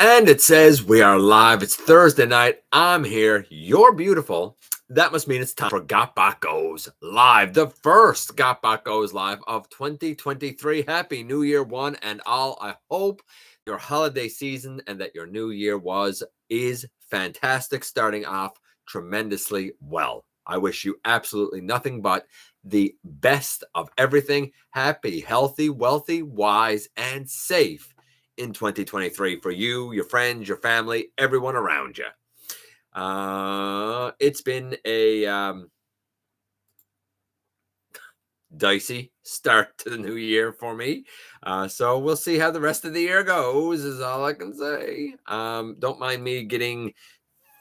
And it says we are live. It's Thursday night. I'm here. You're beautiful. That must mean it's time for GotBot Goes live. The first GotBot Goes live of 2023. Happy New Year, one and all. I hope your holiday season and that your new year is fantastic, starting off tremendously well. I wish you absolutely nothing but the best of everything. Happy, healthy, wealthy, wise, and safe in 2023 for you, your friends, your family, everyone around you. It's been a dicey start to the new year for me. So we'll see how the rest of the year goes, is all I can say. Don't mind me getting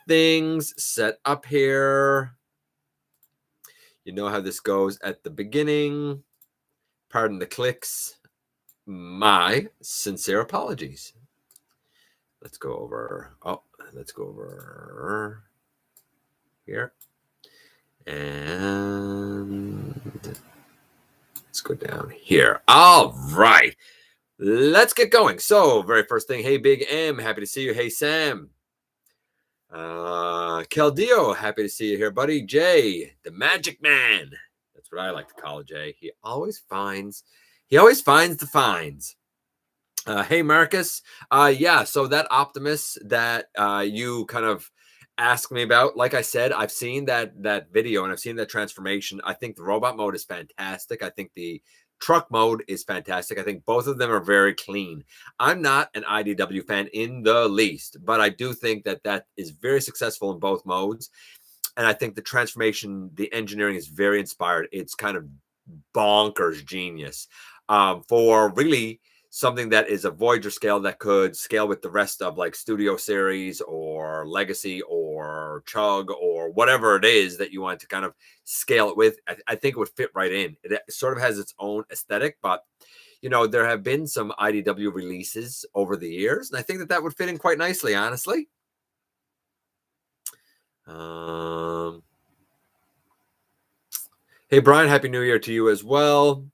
things set up here. You know how this goes at the beginning. Pardon the clicks. My sincere apologies. Let's go over here. And let's go down here. All right. Let's get going. So, very first thing, hey, Big M, happy to see you. Hey, Sam. Caldeo, happy to see you here, buddy. Jay, the Magic Man. That's what I like to call Jay. He always finds the finds. Hey, Marcus. Yeah, so that Optimus that you kind of asked me about, like I said, I've seen that video and I've seen that transformation. I think the robot mode is fantastic. I think the truck mode is fantastic. I think both of them are very clean. I'm not an IDW fan in the least, but I do think that is very successful in both modes. And I think the transformation, the engineering is very inspired. It's kind of bonkers genius for really something that is a Voyager scale that could scale with the rest of like Studio Series or Legacy or Chug or whatever it is that you want to kind of scale it with. I think it would fit right in. It sort of has its own aesthetic, but you know, there have been some IDW releases over the years, and I think that would fit in quite nicely, honestly. Hey, Brian, Happy New Year to you as well.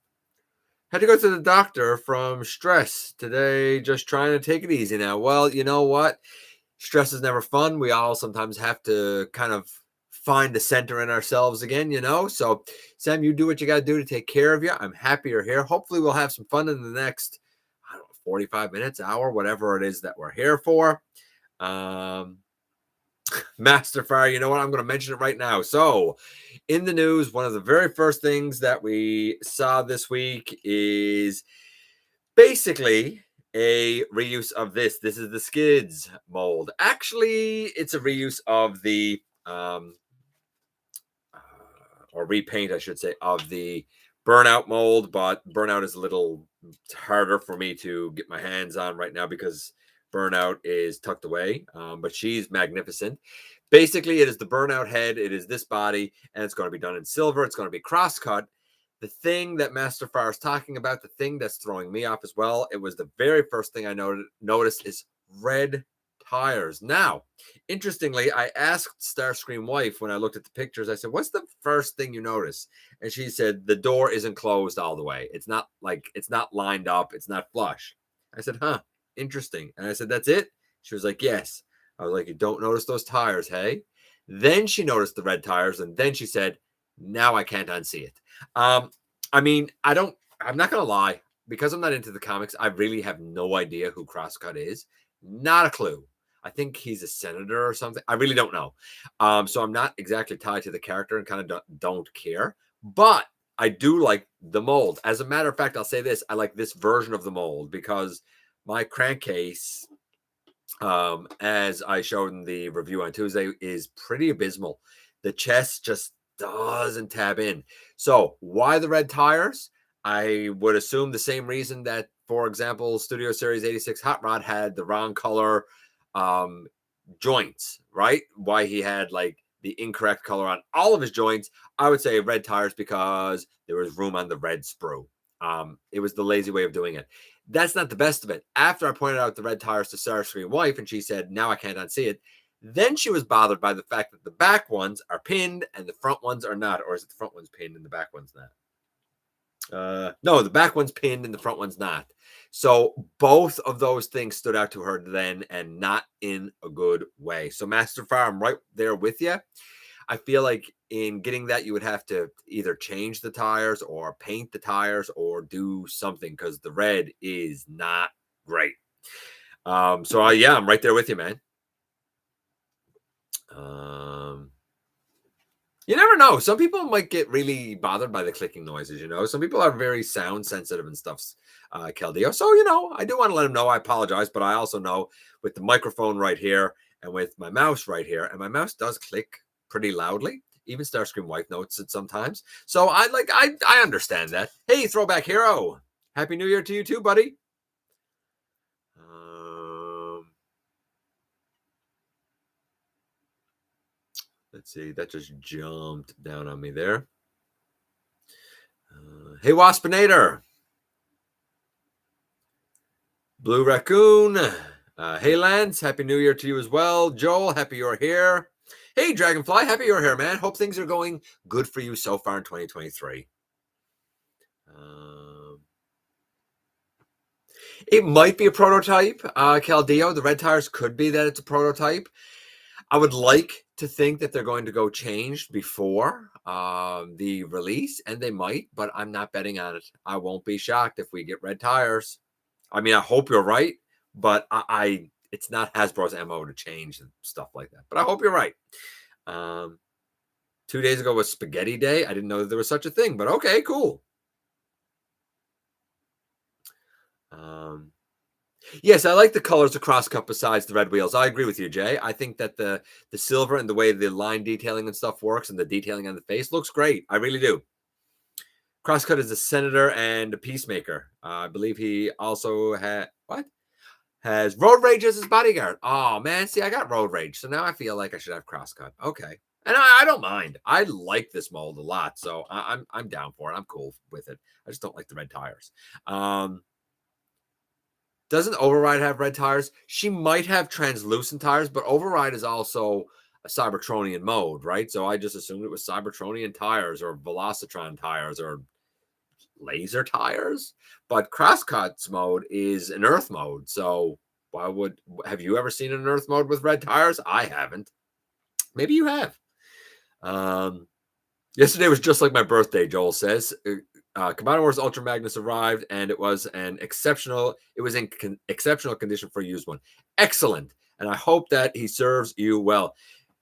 Had to go to the doctor from stress today, just trying to take it easy now. Well, you know what? Stress is never fun. We all sometimes have to kind of find the center in ourselves again, you know? So, Sam, you do what you got to do to take care of you. I'm happy you're here. Hopefully, we'll have some fun in the next, 45 minutes, hour, whatever it is that we're here for. Masterfire, you know what? I'm going to mention it right now. So, in the news, one of the very first things that we saw this week is basically a reuse of this. This is the Skids mold. Actually, it's a reuse of the, or repaint, I should say, of the Burnout mold, but Burnout is a little harder for me to get my hands on right now because Burnout is tucked away, but she's magnificent. Basically, it is the Burnout head. It is this body, and it's going to be done in silver. It's going to be crosscut. The thing that Masterfire is talking about, the thing that's throwing me off as well, it was the very first thing I noticed is red tires. Now, interestingly, I asked Starscream wife when I looked at the pictures, I said, what's the first thing you notice? And she said, the door isn't closed all the way. It's not lined up. It's not flush. I said, huh, interesting. And I said, that's it? She was like, yes. I was like, you don't notice those tires, hey? Then she noticed the red tires, and then she said, now I can't unsee it. I mean, I'm not going to lie. Because I'm not into the comics, I really have no idea who Crosscut is. Not a clue. I think he's a senator or something. I really don't know. So I'm not exactly tied to the character and kind of don't care. But I do like the mold. As a matter of fact, I'll say this. I like this version of the mold because my crankcase, as I showed in the review on Tuesday, is pretty abysmal. The chest just doesn't tab in. So why the red tires? I would assume the same reason that, for example, Studio Series 86 Hot Rod had the wrong color joints, right? Why he had like the incorrect color on all of his joints. I would say red tires because there was room on the red sprue. It was the lazy way of doing it. That's not the best of it. After I pointed out the red tires to Starscream wife and she said, now I can't unsee it. Then she was bothered by the fact that the back ones are pinned and the front ones are not. Or is it the front one's pinned and the back one's not? No, the back one's pinned and the front one's not. So both of those things stood out to her then, and not in a good way. So Master Fire, I'm right there with you. I feel like in getting that, you would have to either change the tires or paint the tires or do something, because the red is not great. So yeah, I'm right there with you, man. You never know. Some people might get really bothered by the clicking noises, you know. Some people are very sound sensitive and stuff, Keldeo. So, you know, I do want to let them know I apologize, but I also know with the microphone right here and with my mouse right here, and my mouse does click pretty loudly. Even Starscream Wife notes it sometimes. So I understand that. Hey, Throwback Hero. Happy New Year to you too, buddy. Let's see. That just jumped down on me there. Hey, Waspinator. Blue Raccoon. Hey, Lance. Happy New Year to you as well. Joel, happy you're here. Hey, Dragonfly. Happy you're here, man. Hope things are going good for you so far in 2023. It might be a prototype, Caldeo. The red tires could be that it's a prototype. I would like to think that they're going to go changed before the release, and they might, but I'm not betting on it. I won't be shocked if we get red tires. I mean, I hope you're right, but it's not Hasbro's MO to change and stuff like that. But I hope you're right. 2 days ago was Spaghetti Day. I didn't know that there was such a thing, but okay, cool. Yes, I like the colors of Crosscut besides the red wheels. I agree with you, Jay. I think that the silver and the way the line detailing and stuff works and the detailing on the face looks great. I really do. Crosscut is a senator and a peacemaker. I believe he also has Road Rage as his bodyguard. Oh man, see, I got Road Rage, so now I feel like I should have Crosscut. Okay, and I don't mind. I like this mold a lot, so I'm down for it. I'm cool with it. I just don't like the red tires. Doesn't Override have red tires? She might have translucent tires, but Override is also a Cybertronian mode, right? So I just assumed it was Cybertronian tires or Velocitron tires or laser tires. But Crosscut's mode is an Earth mode. So have you ever seen an Earth mode with red tires? I haven't. Maybe you have. Yesterday was just like my birthday, Joel says. Combiner Wars Ultra Magnus arrived, and it was in exceptional condition for a used one. Excellent, and I hope that he serves you well.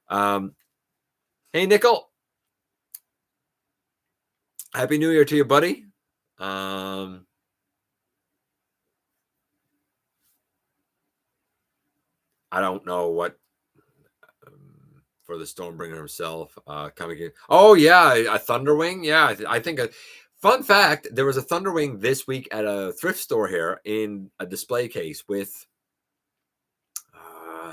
Hey, Nickel. Happy New Year to you, buddy. I don't know what for the Stormbringer himself coming. Oh yeah, a Thunderwing. Yeah, I think. Fun fact, there was a Thunderwing this week at a thrift store here in a display case with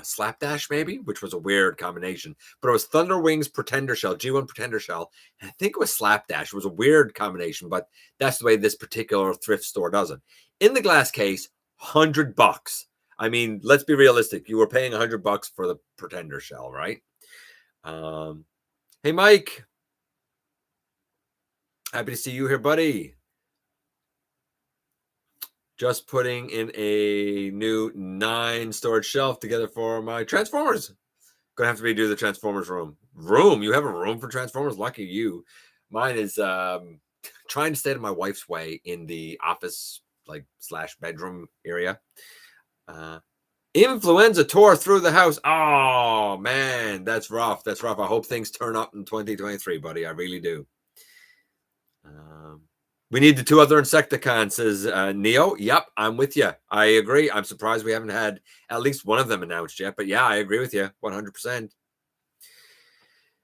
Slapdash, maybe, which was a weird combination. But it was Thunderwing's Pretender Shell, G1 Pretender Shell. And I think it was Slapdash. It was a weird combination, but that's the way this particular thrift store does it. In the glass case, $100. I mean, let's be realistic. You were paying $100 for the Pretender Shell, right? Hey, Mike. Happy to see you here, buddy. Just putting in a new 9 storage shelf together for my Transformers. Gonna have to redo the Transformers room. You have a room for Transformers? Lucky you. Mine is trying to stay to my wife's way in the office / bedroom area. Influenza tore through the house. Oh man, that's rough. That's rough. I hope things turn up in 2023, buddy. I really do. We need the 2 other Insecticons, says Neo. Yep, I'm with you. I agree. I'm surprised we haven't had at least one of them announced yet. But yeah, I agree with you 100%.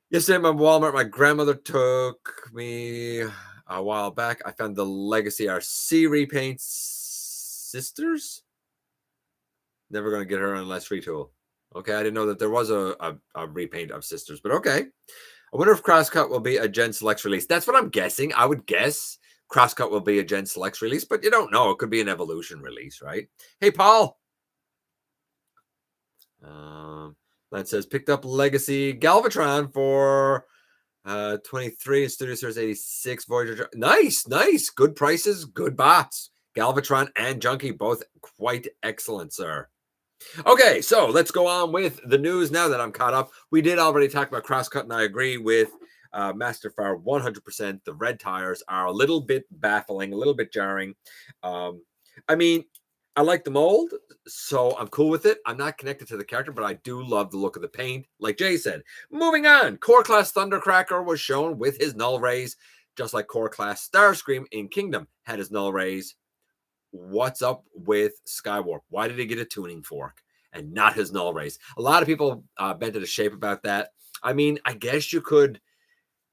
Yesterday at my Walmart, my grandmother took me a while back. I found the Legacy RC repaint sisters. Never going to get her unless retool. Okay, I didn't know that there was a repaint of sisters, but okay. I wonder if Crosscut will be a Gen Selects release. That's what I'm guessing. I would guess Crosscut will be a Gen Selects release, but you don't know. It could be an Evolution release, right? Hey, Paul. That says, picked up Legacy Galvatron for 23 and Studio Series 86 Voyager. Nice. Good prices, good bots. Galvatron and Junkie, both quite excellent, sir. Okay, so let's go on with the news now that I'm caught up. We did already talk about Crosscut, and I agree with Masterfire 100%. The red tires are a little bit baffling, a little bit jarring. I mean, I like the mold, so I'm cool with it. I'm not connected to the character, but I do love the look of the paint. Like Jay said, moving on. Core Class Thundercracker was shown with his null rays, just like Core Class Starscream in Kingdom had his null rays. What's up with Skywarp? Why did he get a tuning fork and not his null rays? A lot of people bent to the shape about that. I mean, I guess you could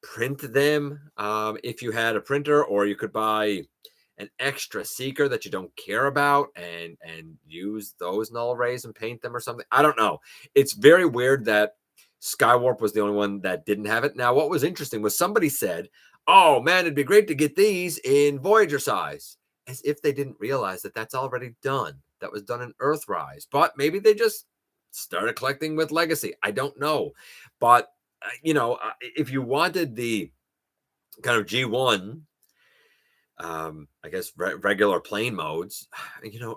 print them if you had a printer, or you could buy an extra seeker that you don't care about and use those null rays and paint them or something. I don't know. It's very weird that Skywarp was the only one that didn't have it. Now, what was interesting was somebody said, oh man, it'd be great to get these in Voyager size, as if they didn't realize that that's already done. That was done in Earthrise, but maybe they just started collecting with Legacy. I don't know. But, if you wanted the kind of G1, I guess regular plane modes,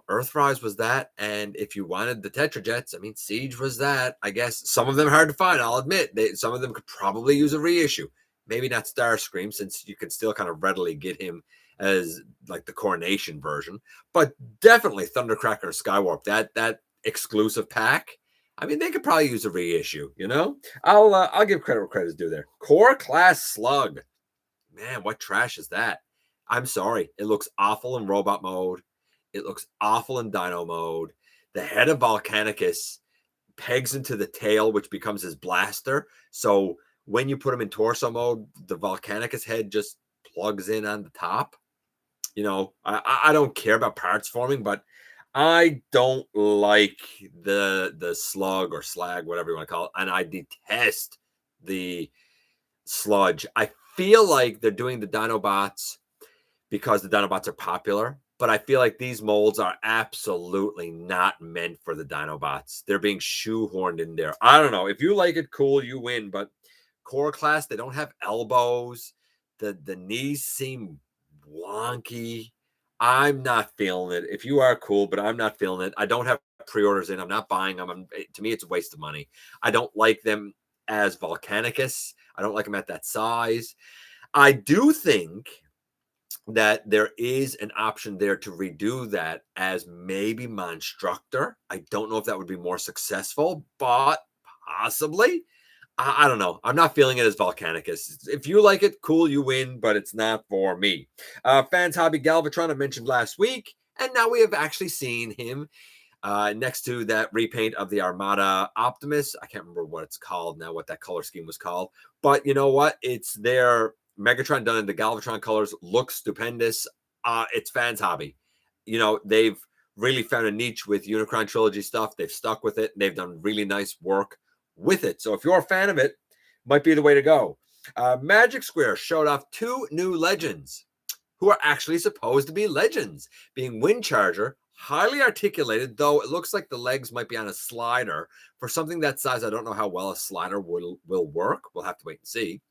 Earthrise was that. And if you wanted the Tetrajets, I mean, Siege was that. I guess some of them hard to find, I'll admit. Some of them could probably use a reissue. Maybe not Starscream, since you can still kind of readily get him as like the Coronation version, but definitely Thundercracker and Skywarp, that exclusive pack. I mean, they could probably use a reissue, I'll give credit where credit is due there. Core Class Slug. Man, what trash is that? I'm sorry. It looks awful in robot mode. It looks awful in dino mode. The head of Volcanicus pegs into the tail, which becomes his blaster. So when you put him in torso mode, the Volcanicus head just plugs in on the top. I don't care about parts forming, but I don't like the slug or slag, whatever you want to call it, and I detest the sludge. I feel like they're doing the Dinobots because the Dinobots are popular, but I feel like these molds are absolutely not meant for the Dinobots. They're being shoehorned in there. I don't know. If you like it, cool, you win, but Core Class, they don't have elbows. The knees seem wonky. I'm not feeling it. If you are, cool, but I'm not feeling it. I don't have pre-orders in. I'm not buying them. To me, it's a waste of money. I don't like them as Volcanicus. I don't like them at that size. I do think that there is an option there to redo that as maybe Monstructor. I don't know if that would be more successful, but possibly. I don't know. I'm not feeling it as Volcanicus. If you like it, cool, you win, but it's not for me. Fans Hobby Galvatron I mentioned last week, and now we have actually seen him next to that repaint of the Armada Optimus. I can't remember what it's called now, what that color scheme was called. But you know what? It's their Megatron done in the Galvatron colors. Looks stupendous. It's Fans Hobby. They've really found a niche with Unicron Trilogy stuff. They've stuck with it. And they've done really nice work with it. So if you're a fan of it, might be the way to go. Magic Square showed off 2 new legends who are actually supposed to be legends, being Windcharger, highly articulated, though it looks like the legs might be on a slider. For something that size, I don't know how well a slider will work. We'll have to wait and see.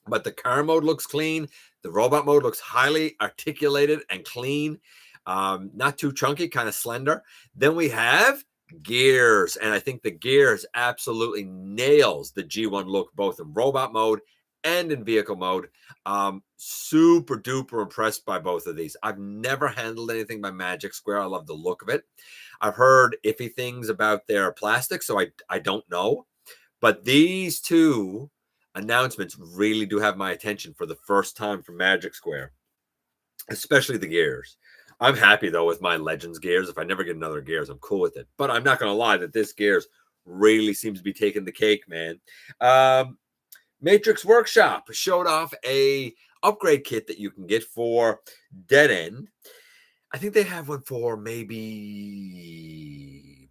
But the car mode looks clean. The robot mode looks highly articulated and clean. Not too chunky, kind of slender. Then we have Gears, and I think the Gears absolutely nails the G1 look, both in robot mode and in vehicle mode. Super duper impressed by both of these. I've never handled anything by Magic Square. I love the look of it. I've heard iffy things about their plastic, so I don't know. But these 2 announcements really do have my attention for the first time from Magic Square, especially the Gears. I'm happy, though, with my Legends Gears. If I never get another Gears, I'm cool with it. But I'm not going to lie that this Gears really seems to be taking the cake, man. Matrix Workshop showed off a upgrade kit that you can get for Dead End. I think they have one for maybe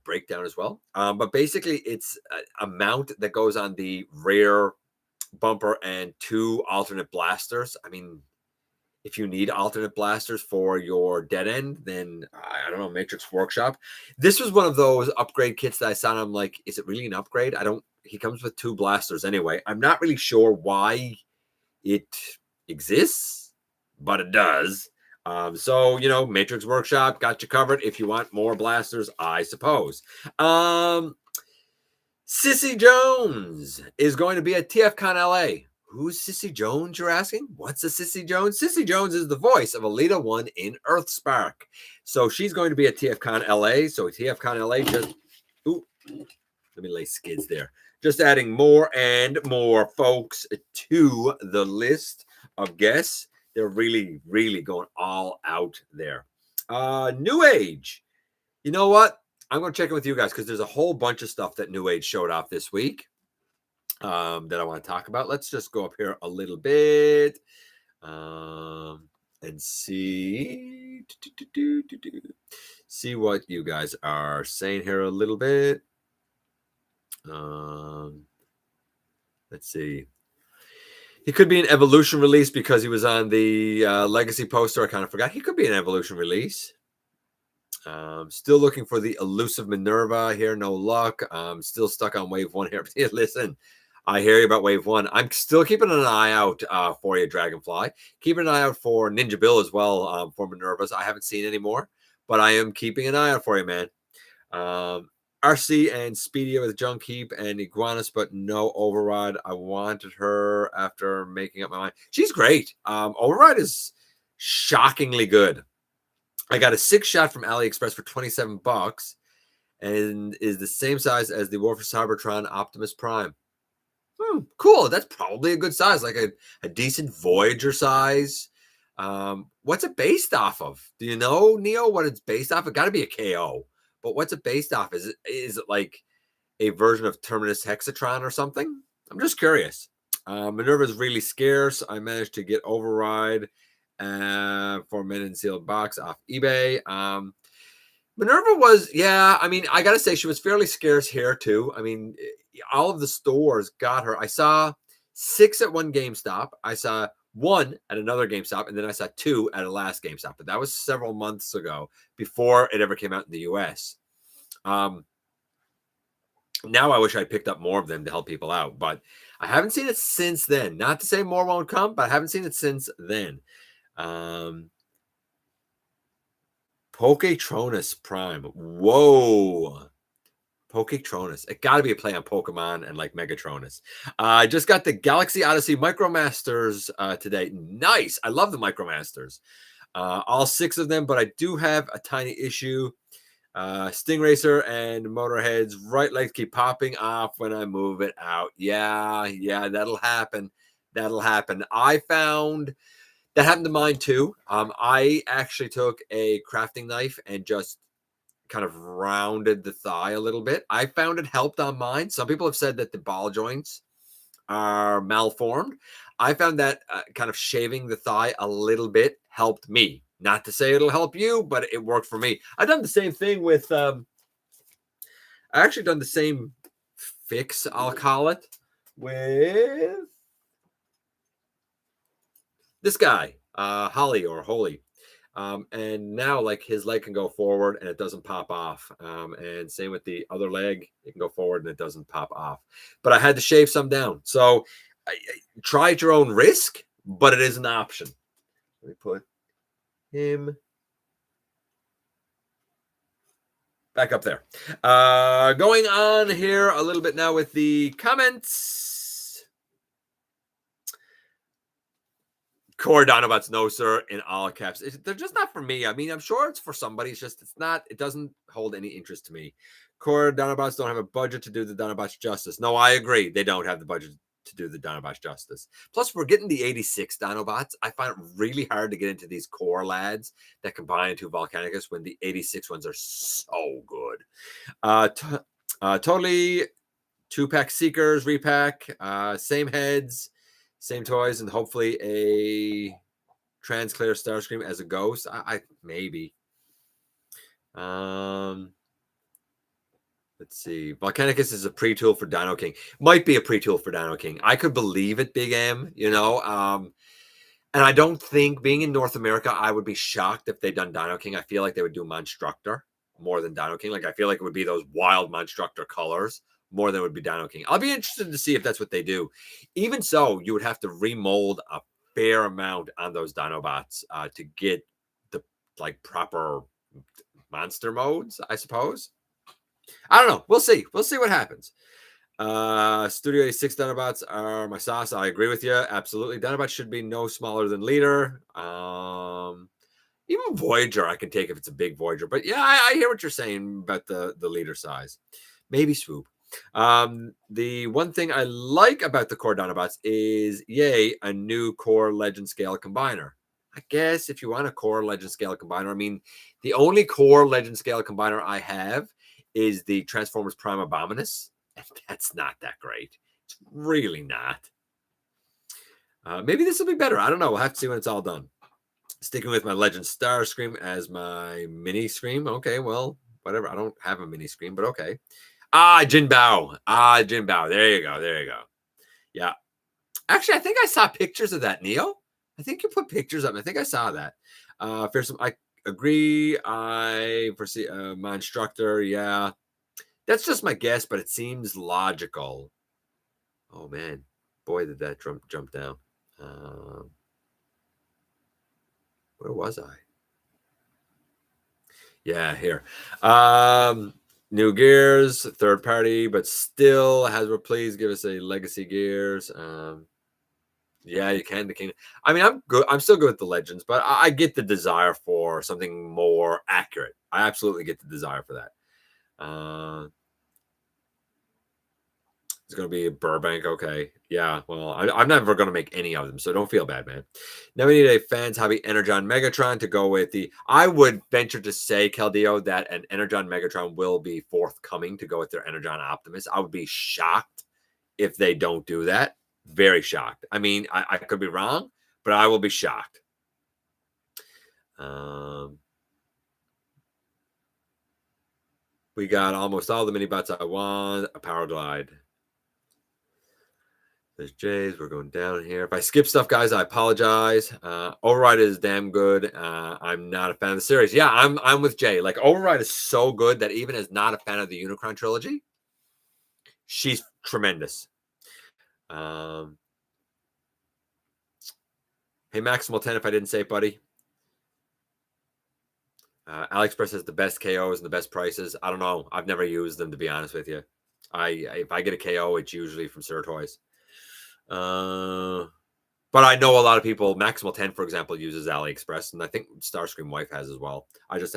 Breakdown as well. But basically, it's a mount that goes on the rear bumper and 2 alternate blasters. I mean, if you need alternate blasters for your Dead End, then I don't know, Matrix Workshop. This was one of those upgrade kits that I saw, and I'm like, is it really an upgrade? He comes with 2 blasters anyway. I'm not really sure why it exists, but it does. So, Matrix Workshop got you covered if you want more blasters, I suppose. Sissy Jones is going to be at TFCon LA. Who's Sissy Jones, you're asking? What's a Sissy Jones? Sissy Jones is the voice of Alita 1 in Earthspark. So she's going to be at TFCon LA. So TFCon LA just... Ooh, let me lay skids there. Just adding more and more folks to the list of guests. They're really, really going all out there. Newage. You know what? I'm going to check in with you guys because there's a whole bunch of stuff that Newage showed off this week that I want to talk about. Let's just go up here a little bit and see what you guys are saying here a little bit. Let's see. He could be an Evolution release because he was on the Legacy poster. I kind of forgot. He could be an Evolution release. Still looking for the elusive Minerva here. No luck. Still stuck on Wave 1 here. Listen, I hear you about Wave 1. I'm still keeping an eye out for you, Dragonfly. Keeping an eye out for Ninja Bill as well for Minervas. I haven't seen any more, but I am keeping an eye out for you, man. RC and Speedia with Junk Heap and Iguanas, but no Override. I wanted her after making up my mind. She's great. Override is shockingly good. I got a 6-shot from AliExpress for $27 and is the same size as the Warfare Cybertron Optimus Prime. Cool. That's probably a good size, like a decent Voyager size. What's it based off of? Do you know, Neo, what it's based off? It got to be a KO. But what's it based off? Is it like a version of Terminus Hexatron or something? I'm just curious. Minerva is really scarce. I managed to get Override for a mint and sealed box off eBay. Minerva was, I got to say she was fairly scarce here too. I mean, all of the stores got her. I saw 6 at one GameStop. I saw 1 at another GameStop, and then I saw 2 at a last GameStop. But that was several months ago before it ever came out in the US. Now I wish I picked up more of them to help people out, but I haven't seen it since then. Not to say more won't come, but I haven't seen it since then. Poketronus Prime. Whoa. Poketronus. It got to be a play on Pokemon and like Megatronus. I just got the Galaxy Odyssey Micromasters today. Nice. I love the Micromasters. All 6 of them, but I do have a tiny issue. Sting Racer and Motorhead's right legs keep popping off when I move it out. Yeah, that'll happen. I found that happened to mine too. I actually took a crafting knife and just kind of rounded the thigh a little bit. I found it helped on mine. Some people have said that the ball joints are malformed. I found that kind of shaving the thigh a little bit helped me. Not to say it'll help you, but it worked for me. I've done the same thing with, I actually done the same fix, I'll call it, with this guy, Holly or Holy. And now like his leg can go forward and it doesn't pop off. And same with the other leg, it can go forward and it doesn't pop off. But I had to shave some down. So try at your own risk, but it is an option. Let me put him back up there. Going on here a little bit now with the comments. Core Dinobots, no sir, in all caps. They're just not for me. I mean, I'm sure it's for somebody. It's just, it doesn't hold any interest to me. Core Dinobots don't have a budget to do the Dinobots justice. No, I agree. They don't have the budget to do the Dinobots justice. Plus, we're getting the 86 Dinobots. I find it really hard to get into these core lads that combine into Volcanicus when the 86 ones are so good. Totally 2-pack Seekers, repack, same heads, same toys, and hopefully a Transclear Starscream as a ghost. I maybe. Let's see. Volcanicus is a pre-tool for Dino King. Might be a pre-tool for Dino King. I could believe it, Big M, you know. And I don't think, being in North America, I would be shocked if they'd done Dino King. I feel like they would do Monstructor more than Dino King. Like, I feel like it would be those wild Monstructor colors more than it would be Dino King. I'll be interested to see if that's what they do. Even so, you would have to remold a fair amount on those Dinobots to get like proper monster modes, I suppose. I don't know. We'll see. We'll see what happens. Studio A6 Dinobots are my sauce. I agree with you. Absolutely. Dinobots should be no smaller than Leader. Even Voyager I can take if it's a big Voyager. But yeah, I hear what you're saying about the Leader size. Maybe Swoop. The one thing I like about the core Dinobots is, yay, a new core legend scale combiner. I guess if you want a core legend scale combiner, I mean, the only core legend scale combiner I have is the Transformers Prime Abominus, and that's not that great. It's really not. Maybe this will be better. I don't know. We'll have to see when it's all done. Sticking with my Legend Starscream as my mini Scream. Okay, well, whatever. I don't have a mini Scream, but okay. Jinbao. Jinbao. There you go. There you go. Yeah. Actually, I think I saw pictures of that, Neo. I think you put pictures up. I think I saw that. Fearsome, I agree. I foresee my instructor. Yeah. That's just my guess, but it seems logical. Oh, man. Boy, did that jump down. Where was I? Yeah, here. New gears, third party, but still, Hasbro, please give us a legacy gears. Yeah, you can. The King. I mean, I'm good. I'm still good with the legends, but I get the desire for something more accurate. I absolutely get the desire for that. It's going to be a Burbank. Okay. Yeah. Well, I'm never going to make any of them, so don't feel bad, man. Now we need a Fans Hobby Energon Megatron to go with the. I would venture to say, Caldeo, that an Energon Megatron will be forthcoming to go with their Energon Optimus. I would be shocked if they don't do that. Very shocked. I mean, I could be wrong, but I will be shocked. We got almost all the mini bots I want. A Power Glide. There's Jays. We're going down here. If I skip stuff, guys, I apologize. Override is damn good. I'm not a fan of the series. Yeah, I'm with Jay. Like, Override is so good that even as not a fan of the Unicron trilogy, she's tremendous. Hey, Maximal 10, if I didn't say it, buddy. AliExpress has the best KOs and the best prices. I don't know. I've never used them, to be honest with you. If I get a KO, it's usually from Sir Toys. But I know a lot of people, Maximal 10, for example, uses AliExpress, and I think Starscream Wife has as well. I just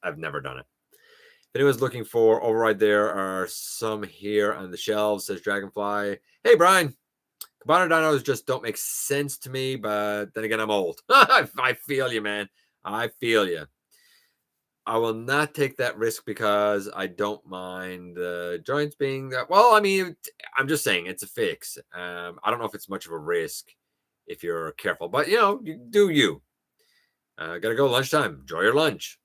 I've never done it. If anyone's looking for Override, there are some here on the shelves, says Dragonfly. Hey, Brian. Combiner dinos just don't make sense to me, but then again, I'm old. I feel you, man. I feel you. I will not take that risk because I don't mind the joints being that. Well, I mean, I'm just saying it's a fix. I don't know if it's much of a risk if you're careful, but you do you. Gotta go lunchtime. Enjoy your lunch.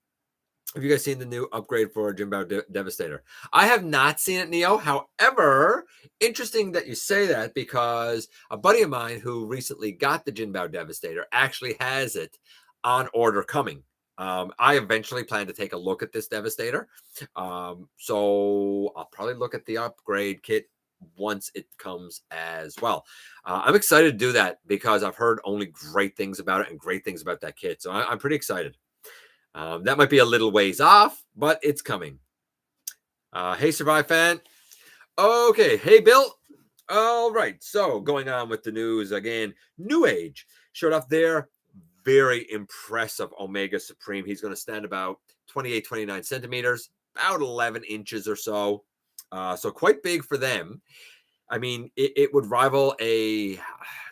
Have you guys seen the new upgrade for Jinbao Devastator? I have not seen it, Neo. However, interesting that you say that because a buddy of mine who recently got the Jinbao Devastator actually has it on order coming. I eventually plan to take a look at this Devastator. So I'll probably look at the upgrade kit once it comes as well. I'm excited to do that because I've heard only great things about it and great things about that kit. So I'm pretty excited. That might be a little ways off, but it's coming. Hey, Survive fan. Okay. Hey, Bill. All right. So going on with the news again, Newage showed up there. Very impressive Omega Supreme. He's going to stand about 28, 29 centimeters, about 11 inches or so. So quite big for them. I mean, it would rival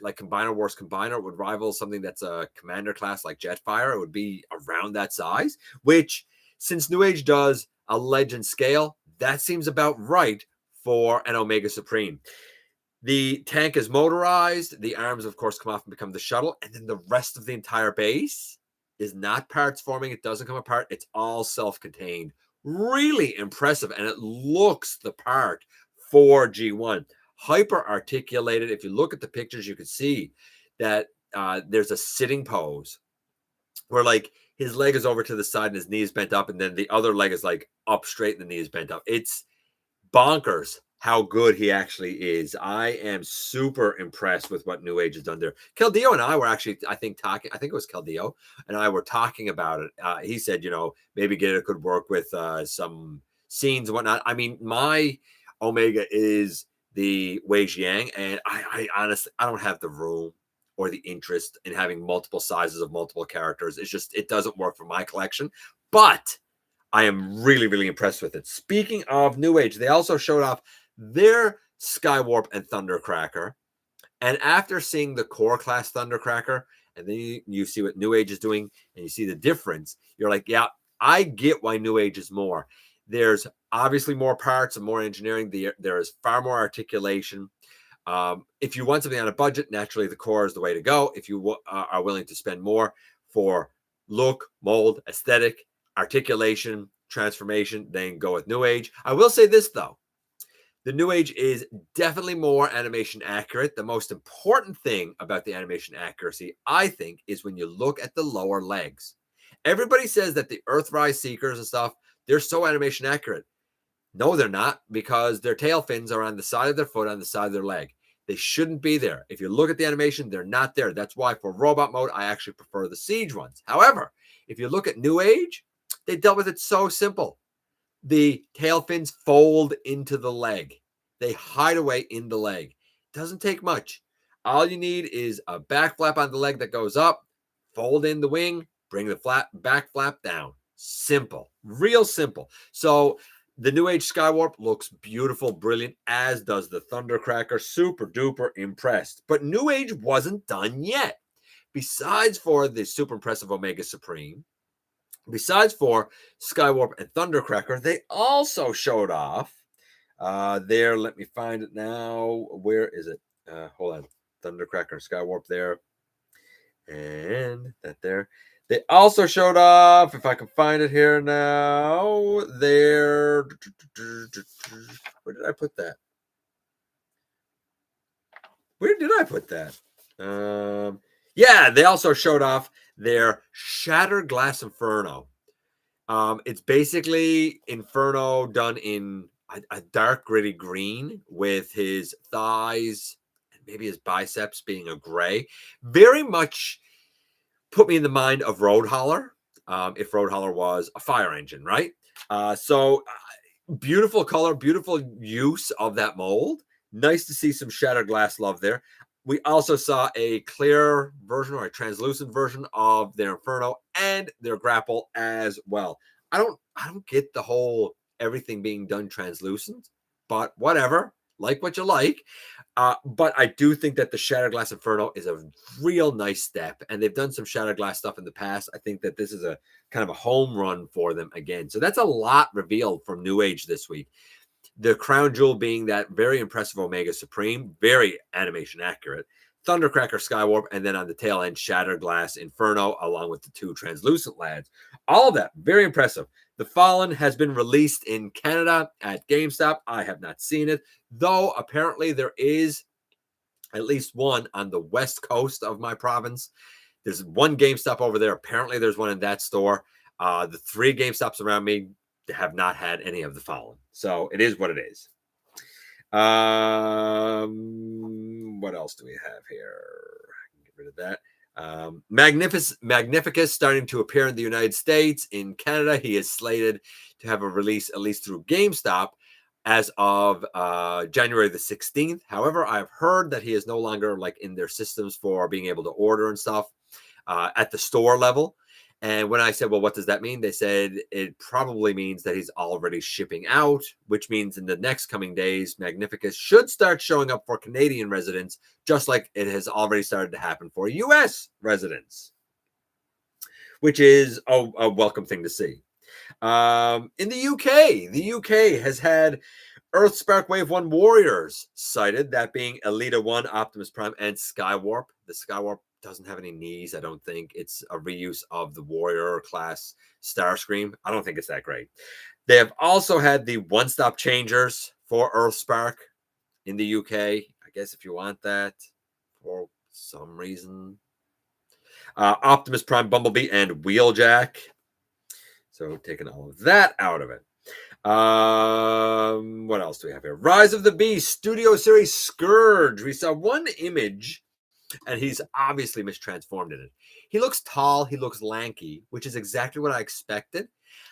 like Combiner Wars Combiner. It would rival something that's a commander class like Jetfire. It would be around that size, which since Newage does a legend scale, that seems about right for an Omega Supreme. The tank is motorized. The arms, of course, come off and become the shuttle. And then the rest of the entire base is not parts forming. It doesn't come apart. It's all self-contained. Really impressive. And it looks the part for G1. Hyper articulated. If you look at the pictures, you can see that there's a sitting pose where like his leg is over to the side and his knees bent up. And then the other leg is like up straight and the knees bent up. It's bonkers how good he actually is. I am super impressed with what Newage has done there. Keldeo and I were actually, I think it was Keldeo and I were talking about it. He said, maybe it could work with some scenes and whatnot. I mean, my Omega is the Wei Jiang, and I honestly, I don't have the room or the interest in having multiple sizes of multiple characters. It's just, it doesn't work for my collection. But I am really, really impressed with it. Speaking of Newage, they also showed off their Skywarp and Thundercracker. And after seeing the core class Thundercracker, and then you see what Newage is doing, and you see the difference, you're like, yeah, I get why Newage is more. There's obviously more parts and more engineering. There is far more articulation. If you want something on a budget, naturally the core is the way to go. If you are willing to spend more for look, mold, aesthetic, articulation, transformation, then go with Newage. I will say this though. The Newage is definitely more animation accurate. The most important thing about the animation accuracy, I think, is when you look at the lower legs. Everybody says that the Earthrise Seekers and stuff, they're so animation accurate. No, they're not, because their tail fins are on the side of their foot, on the side of their leg. They shouldn't be there. If you look at the animation, they're not there. That's why for robot mode, I actually prefer the Siege ones. However, if you look at Newage, they dealt with it so simple. The tail fins fold into the leg. They hide away in the leg. Doesn't take much. All you need is a back flap on the leg that goes up, fold in the wing, bring the back flap down. Simple. Real simple. So the Newage Skywarp looks beautiful, brilliant, as does the Thundercracker. Super duper impressed. But Newage wasn't done yet. Besides for the super impressive Omega Supreme, besides for Skywarp and Thundercracker, they also showed off there. Let me find it now. Where is it? Hold on. Thundercracker and Skywarp there. And that there. They also showed off, if I can find it here now, there. Where did I put that? Where did I put that? Yeah, they also showed off their Shattered Glass Inferno. It's basically Inferno done in a dark, gritty green with his thighs and maybe his biceps being a gray. Very much put me in the mind of Road Holler, if Road Holler was a fire engine, right? So beautiful color, beautiful use of that mold. Nice to see some Shattered Glass love there. We also saw a clear version or a translucent version of their Inferno and their grapple as well. I don't get the whole everything being done translucent, but whatever. Like what you like. But I do think that the Shattered Glass Inferno is a real nice step, and they've done some Shattered Glass stuff in the past. I think that this is a kind of a home run for them again. So that's a lot revealed from Newage this week. The crown jewel being that very impressive Omega Supreme, very animation accurate, Thundercracker Skywarp, and then on the tail end, Shattered Glass Inferno, along with the two translucent lads. All of that, very impressive. The Fallen has been released in Canada at GameStop. I have not seen it, though apparently there is at least one on the west coast of my province. There's one GameStop over there. Apparently there's one in that store. The 3 GameStops around me have not had any of the Fallen. So it is what it is. What else do we have here? I can get rid of that. Magnificus starting to appear in the United States. In Canada, he is slated to have a release at least through GameStop as of January the 16th. However, I've heard that he is no longer like in their systems for being able to order and stuff at the store level. And when I said, well, what does that mean? They said it probably means that he's already shipping out, which means in the next coming days, Magnificus should start showing up for Canadian residents, just like it has already started to happen for U.S. residents, which is a welcome thing to see. In the UK has had Earthspark Wave 1 Warriors sighted, that being Elita 1, Optimus Prime, and Skywarp. The Skywarp doesn't have any knees, I don't think. It's a reuse of the Warrior class Starscream. I don't think it's that great. They have also had the one-stop changers for Earthspark in the UK. I guess if you want that for some reason. Optimus Prime, Bumblebee, and Wheeljack. So taking all of that out of it. What else do we have here? Rise of the Beast, Studio Series Scourge. We saw one image, and he's obviously mistransformed in it. He looks tall, he looks lanky, which is exactly what I expected.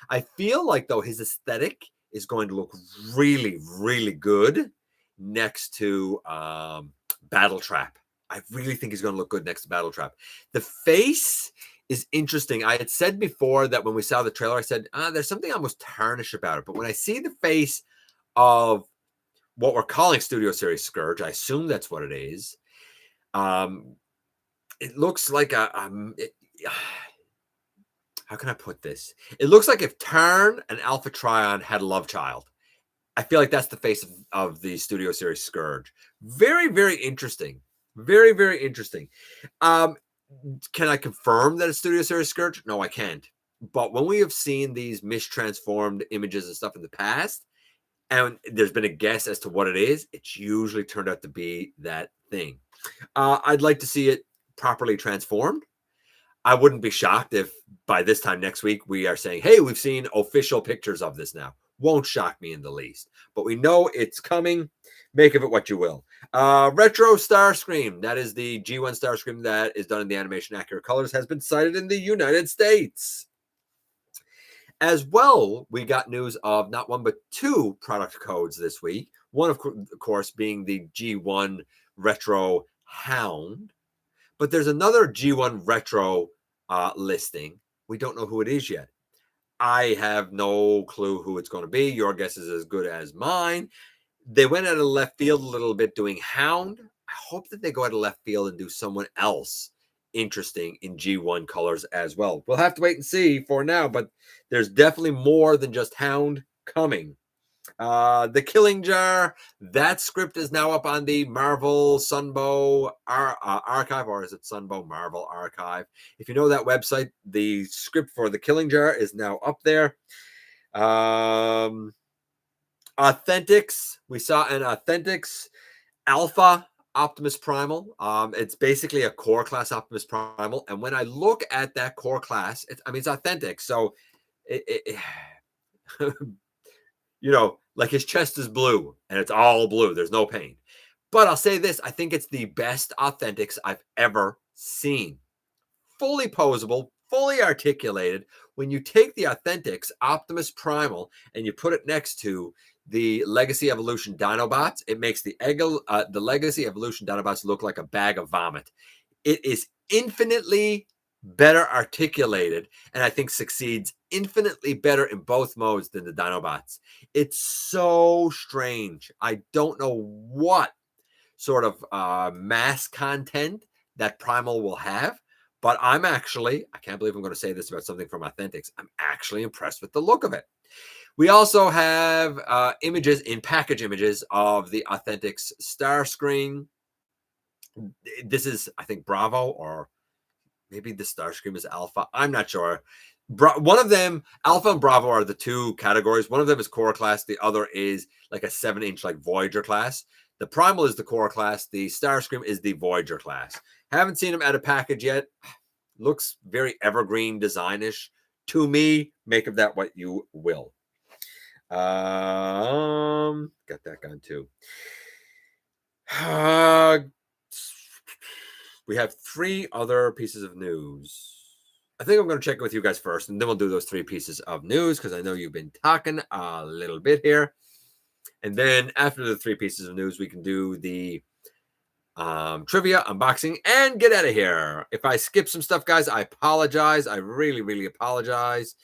I feel like, though, his aesthetic is going to look really, really good next to Battle Trap. I really think he's going to look good next to Battle Trap. The face is interesting. I had said before that when we saw the trailer, I said, there's something almost tarnish about it. But when I see the face of what we're calling Studio Series Scourge, I assume that's what it is. It looks like how can I put this? It looks like if Tarn and Alpha Trion had a love child. I feel like that's the face of the Studio Series Scourge. Very, very interesting. Very, very interesting. Can I confirm that it's Studio Series Scourge? No, I can't. But when we have seen these mistransformed images and stuff in the past, and there's been a guess as to what it is, it's usually turned out to be that thing. I'd like to see it properly transformed. I wouldn't be shocked if by this time next week we are saying, hey, we've seen official pictures of this now. Won't shock me in the least. But we know it's coming. Make of it what you will. Retro Starscream. That is the G1 Starscream that is done in the animation accurate colors. Has been sighted in the United States. As well, we got news of not one but two product codes this week. One, of course, being the G1 Retro Hound. But there's another G1 Retro listing. We don't know who it is yet. I have no clue who it's going to be. Your guess is as good as mine. They went out of left field a little bit doing Hound. I hope that they go out of left field and do someone else interesting in G1 colors as well. We'll have to wait and see for now, but there's definitely more than just Hound coming. The Killing Jar, that script is now up on the Marvel Sunbow archive, or is it Sunbow Marvel archive? If you know that website, the script for The Killing Jar is now up there. Authentics, we saw an Authentics Alpha Optimus Primal. It's basically a core class Optimus Primal, and when I look at that core class, it's authentic, so it you know, like his chest is blue and it's all blue. There's no paint. But I'll say this, I think it's the best Authentics I've ever seen. Fully posable, fully articulated. When you take the Authentics Optimus Primal and you put it next to the Legacy Evolution Dinobots, it makes the Legacy Evolution Dinobots look like a bag of vomit. It is infinitely better articulated, and I think succeeds infinitely better in both modes than the Dinobots. It's so strange. I don't know what sort of mass content that Primal will have, but I can't believe I'm going to say this about something from Authentics. I'm actually impressed with the look of it. We also have images in package images of the Authentics Starscream. This is, I think, Bravo, or maybe the Starscream is Alpha. I'm not sure. One of them, Alpha and Bravo, are the two categories. One of them is core class. The other is like a 7-inch like Voyager class. The Primal is the core class. The Starscream is the Voyager class. Haven't seen him at a package yet. Looks very evergreen designish to me. Make of that what you will. Got that gun too. We have 3 other pieces of news. I think I'm going to check with you guys first, and then we'll do those 3 pieces of news because I know you've been talking a little bit here. And then after the 3 pieces of news, we can do the trivia, unboxing, and get out of here. If I skip some stuff, guys, I apologize. I really, really apologize.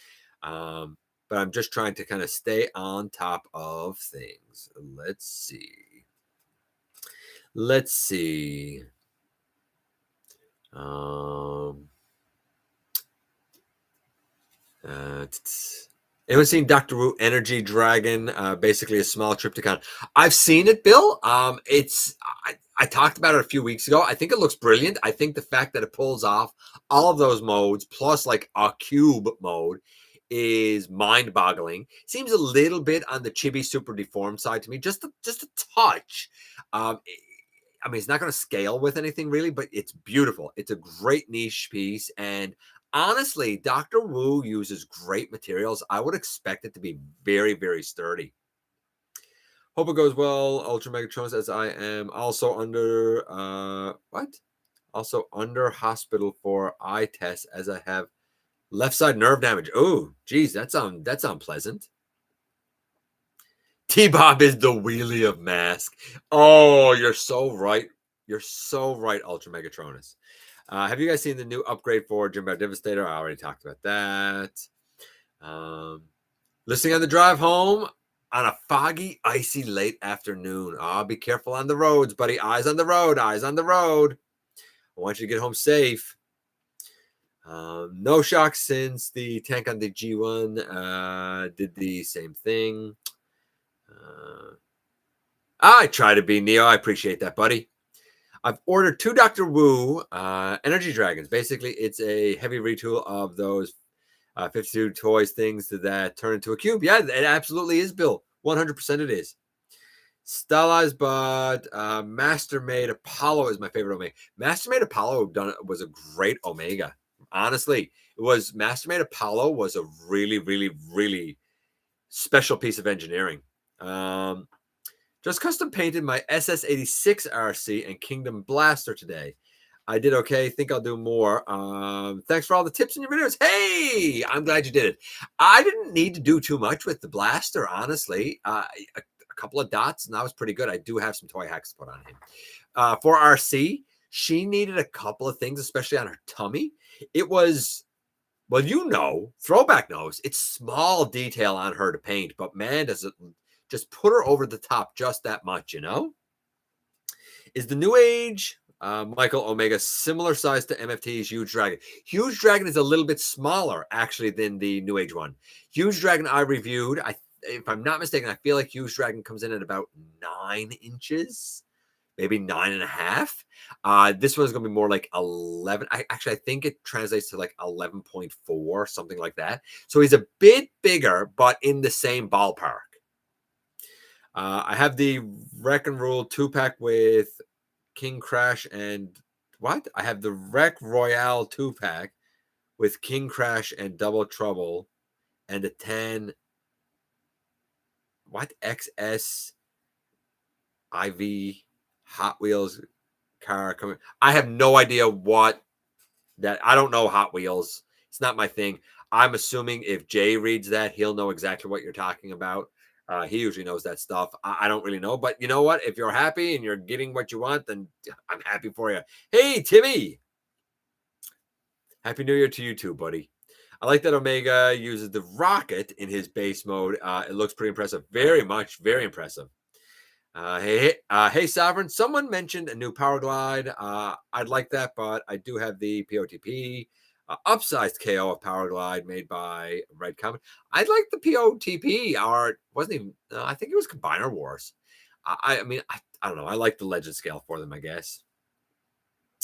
But I'm just trying to kind of stay on top of things. Let's see. Anyone seen Dr. Wu Energy Dragon? Basically a small Trypticon. I've seen it, Bill. I talked about it a few weeks ago. I think it looks brilliant. I think the fact that it pulls off all of those modes plus like a cube mode is mind-boggling. Seems a little bit on the chibi super deformed side to me, just a touch. It's not going to scale with anything really, but it's beautiful. It's a great niche piece, and honestly, Dr. Wu uses great materials. I would expect it to be very, very sturdy. Hope it goes well, Ultra Megatronus, as I am also under Also under hospital for eye test as I have left side nerve damage. Oh, geez, that's unpleasant. T-Bob is the wheelie of mask. Oh, you're so right. You're so right, Ultra Megatronus. Have you guys seen the new upgrade for Jimbo Devastator? I already talked about that. Listening on the drive home on a foggy, icy late afternoon. Be careful on the roads, buddy. Eyes on the road. Eyes on the road. I want you to get home safe. No shock since the tank on the G1 did the same thing. I try to be Neo. I appreciate that, buddy. I've ordered 2 Dr. Wu Energy Dragons. Basically, it's a heavy retool of those 52 toys things that turn into a cube. Yeah, it absolutely is, Bill. 100% it is. Stylized, but Master-Made Apollo is my favorite Omega. Master-Made Apollo was a great Omega. Honestly, Master-Made Apollo was a really, really, really special piece of engineering. Just custom painted my SS86 RC and Kingdom Blaster today. I did okay. Think I'll do more. Thanks for all the tips in your videos. Hey, I'm glad you did it. I didn't need to do too much with the blaster, honestly. A couple of dots, and that was pretty good. I do have some toy hacks to put on him. For RC, she needed a couple of things, especially on her tummy. It was, well, Throwback knows, it's small detail on her to paint, but man, does it just put her over the top just that much, Is the Newage Michael Omega similar size to MFT's Huge Dragon? Huge Dragon is a little bit smaller, actually, than the Newage one. Huge Dragon I reviewed. If I'm not mistaken, I feel like Huge Dragon comes in at about 9 inches, maybe 9.5. This one's going to be more like 11. I think it translates to like 11.4, something like that. So he's a bit bigger, but in the same ballpark. I have the Wreck and Rule 2-pack with King Crash and what? I have the Wreck Royale 2-pack with King Crash and Double Trouble and a 10 XS IV Hot Wheels car coming. I have no idea what that. I don't know Hot Wheels. It's not my thing. I'm assuming if Jay reads that, he'll know exactly what you're talking about. He usually knows that stuff. I don't really know, but you know what? If you're happy and you're getting what you want, then I'm happy for you. Hey, Timmy. Happy New Year to you too, buddy. I like that Omega uses the rocket in his base mode. It looks pretty impressive. Very much, very impressive. Hey, Sovereign. Someone mentioned a new Power Glide. I'd like that, but I do have the POTP. Upsized KO of Power Glide made by Red Comet. I like the POTP art. Wasn't even, I think it was Combiner Wars. I mean, I don't know. I like the legend scale for them, I guess.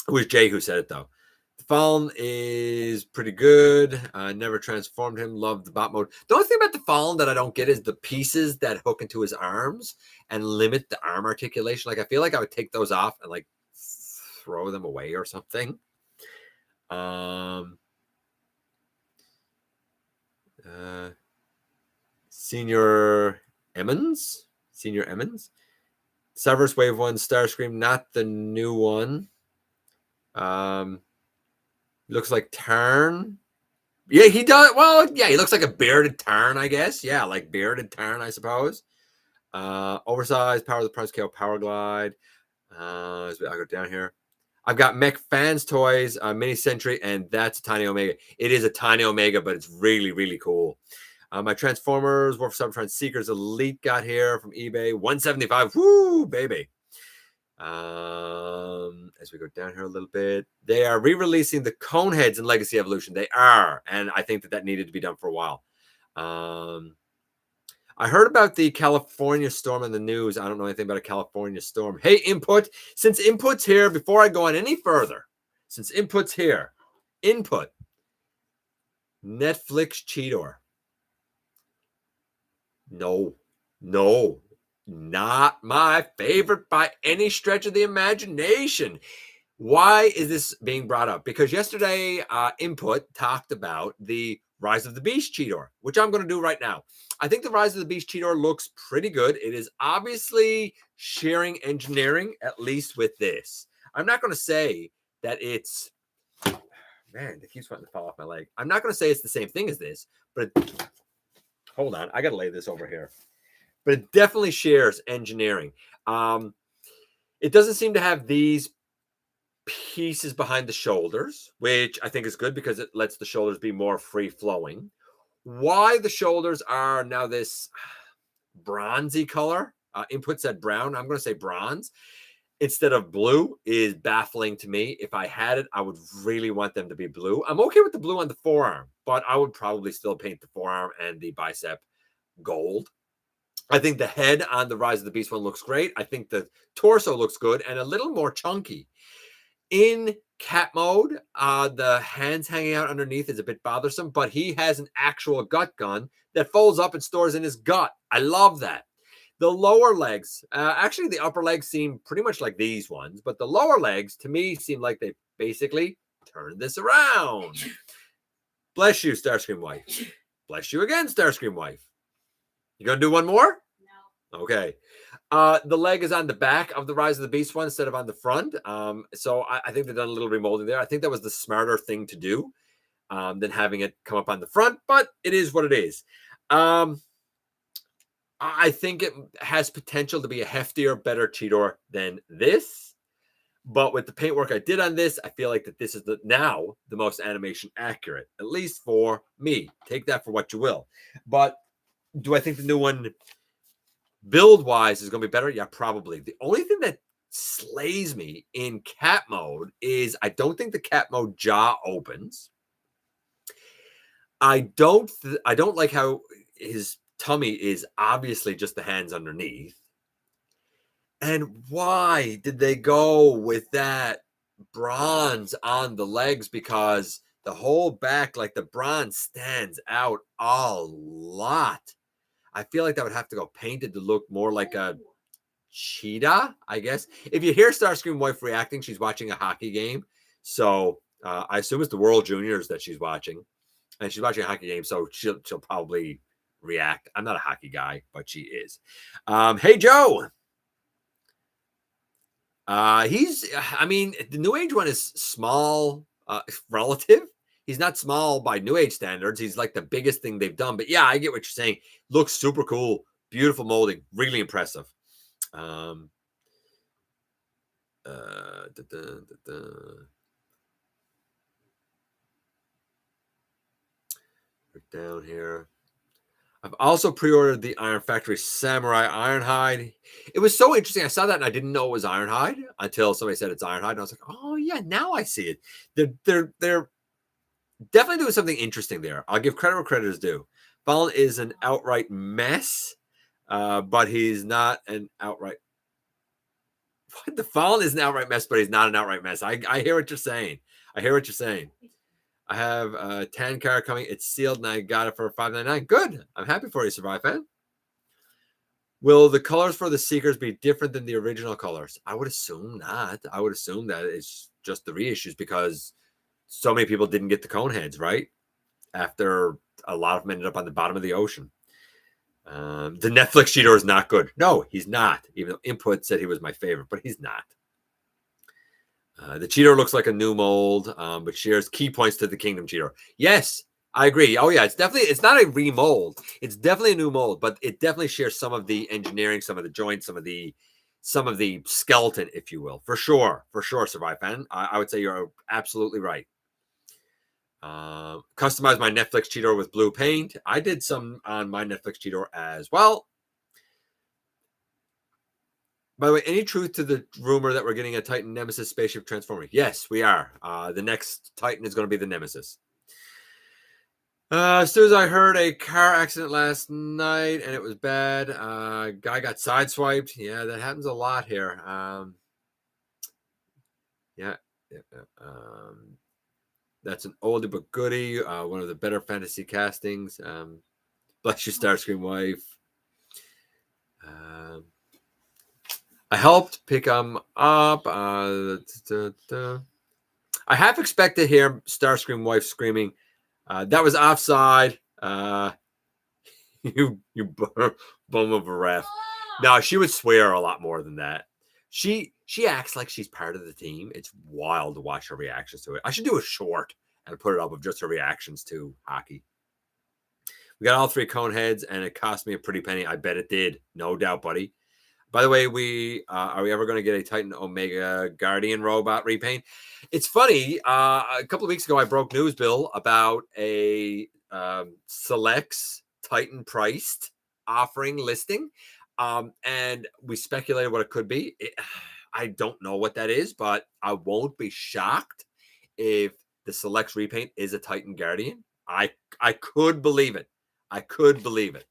It was Jay who said it, though. The Fallen is pretty good. Never transformed him. Love the bot mode. The only thing about the Fallen that I don't get is the pieces that hook into his arms and limit the arm articulation. Like, I feel like I would take those off and, like, throw them away or something. Senior Emmons, Cyberse Wave 1 Starscream, not the new one. Looks like Tarn. Yeah, he does. Well, yeah, he looks like a bearded Tarn, I guess. Yeah, like bearded Tarn, I suppose. Oversized Power of the Price Scale Power Glide. As I go down here, I've got Mech Fans Toys, Mini Sentry, and that's a Tiny Omega. It is a Tiny Omega, but it's really, really cool. My Transformers, War for Cybertron Seekers Elite got here from eBay. $175. Woo, baby. As we go down here a little bit, they are re-releasing the Coneheads in Legacy Evolution. They are, and I think that needed to be done for a while. I heard about the California storm in the news. I don't know anything about a California storm. Hey, Input. Since Input's here, before I go on any further, Input. Netflix Cheetor. No, not my favorite by any stretch of the imagination. Why is this being brought up? Because yesterday, Input talked about the Rise of the Beast Cheetor, which I'm going to do right now. I think the Rise of the Beast Cheetor looks pretty good. It is obviously sharing engineering, at least with this. I'm not going to say that it's... Man, it keeps wanting to fall off my leg. I'm not going to say it's the same thing as this, but hold on. I got to lay this over here. But it definitely shares engineering. It doesn't seem to have these pieces behind the shoulders, which I think is good because it lets the shoulders be more free flowing. Why the shoulders are now this bronzy color, Input said brown, I'm going to say bronze instead of blue, is baffling to me. If I had it, I would really want them to be blue. I'm okay with the blue on the forearm, but I would probably still paint the forearm and the bicep gold. I think the head on the Rise of the Beast one looks great. I think the torso looks good and a little more chunky. In cat mode, the hands hanging out underneath is a bit bothersome, but he has an actual gut gun that folds up and stores in his gut. I love that. The lower legs, actually the upper legs seem pretty much like these ones, but the lower legs to me seem like they basically turned this around. Bless you, Starscream wife. Bless you again, Starscream wife. You gonna do one more? No. Okay. The leg is on the back of the Rise of the Beast one instead of on the front. So I think they've done a little remolding there. I think that was the smarter thing to do than having it come up on the front, but it is what it is. I think it has potential to be a heftier, better Cheetor than this. But with the paintwork I did on this, I feel like that this is now the most animation accurate, at least for me. Take that for what you will. But do I think the new one build-wise is going to be better? Yeah, probably. The only thing that slays me in cat mode is I don't think the cat mode jaw opens. I don't like how his tummy is obviously just the hands underneath. And why did they go with that bronze on the legs? Because the whole back, like the bronze stands out a lot. I feel like that would have to go painted to look more like a cheetah, I guess. If you hear Starscream wife reacting, she's watching a hockey game. So I assume it's the World Juniors that she's watching. And she's watching a hockey game, so she'll probably react. I'm not a hockey guy, but she is. Hey, Joe. The Newage one is small relative. He's not small by Newage standards. He's like the biggest thing they've done. But yeah, I get what you're saying. Looks super cool. Beautiful molding. Really impressive. Right down here. I've also pre-ordered the Iron Factory Samurai Ironhide. It was so interesting. I saw that and I didn't know it was Ironhide until somebody said it's Ironhide. And I was like, oh yeah, now I see it. They're definitely doing something interesting there. I'll give credit where credit is due. Fallen is an outright mess, but he's not an outright... What? The Fallen is an outright mess, but he's not an outright mess. I hear what you're saying. I have a tan card coming. It's sealed, and I got it for $5.99. Good. I'm happy for you, Survive Fan. Will the colors for the Seekers be different than the original colors? I would assume not. I would assume that it's just the reissues because so many people didn't get the cone heads, right? After a lot of them ended up on the bottom of the ocean. The Netflix Cheetor is not good. No, he's not. Even though Input said he was my favorite, but he's not. The Cheetor looks like a new mold, but shares key points to the Kingdom Cheetor. Yes, I agree. Oh yeah, it's not a remold. It's definitely a new mold, but it definitely shares some of the engineering, some of the joints, some of the skeleton, if you will. For sure, Survive Fan. I would say you're absolutely right. Customize my Netflix Cheetor with blue paint. I did some on my Netflix Cheetor as well. By the way, any truth to the rumor that we're getting a Titan Nemesis spaceship transformer? Yes, we are. The next Titan is going to be the Nemesis. As soon as I heard a car accident last night and it was bad, guy got sideswiped. Yeah, that happens a lot here. That's an oldie but goodie. One of the better fantasy castings. Bless you, Starscream wife. I helped pick them up. I half expect to hear Starscream wife screaming, "That was offside." You bum of a ref. No, she would swear a lot more than that. She acts like she's part of the team. It's wild to watch her reactions to it. I should do a short and put it up of just her reactions to hockey. We got all 3 cone heads, and it cost me a pretty penny. I bet it did. No doubt, buddy. By the way, are we ever going to get a Titan Omega Guardian robot repaint? It's funny. A couple of weeks ago, I broke news, Bill, about a Selects Titan priced offering listing, and we speculated what it could be. I don't know what that is, but I won't be shocked if the Selects repaint is a Titan Guardian. I could believe it. I could believe it.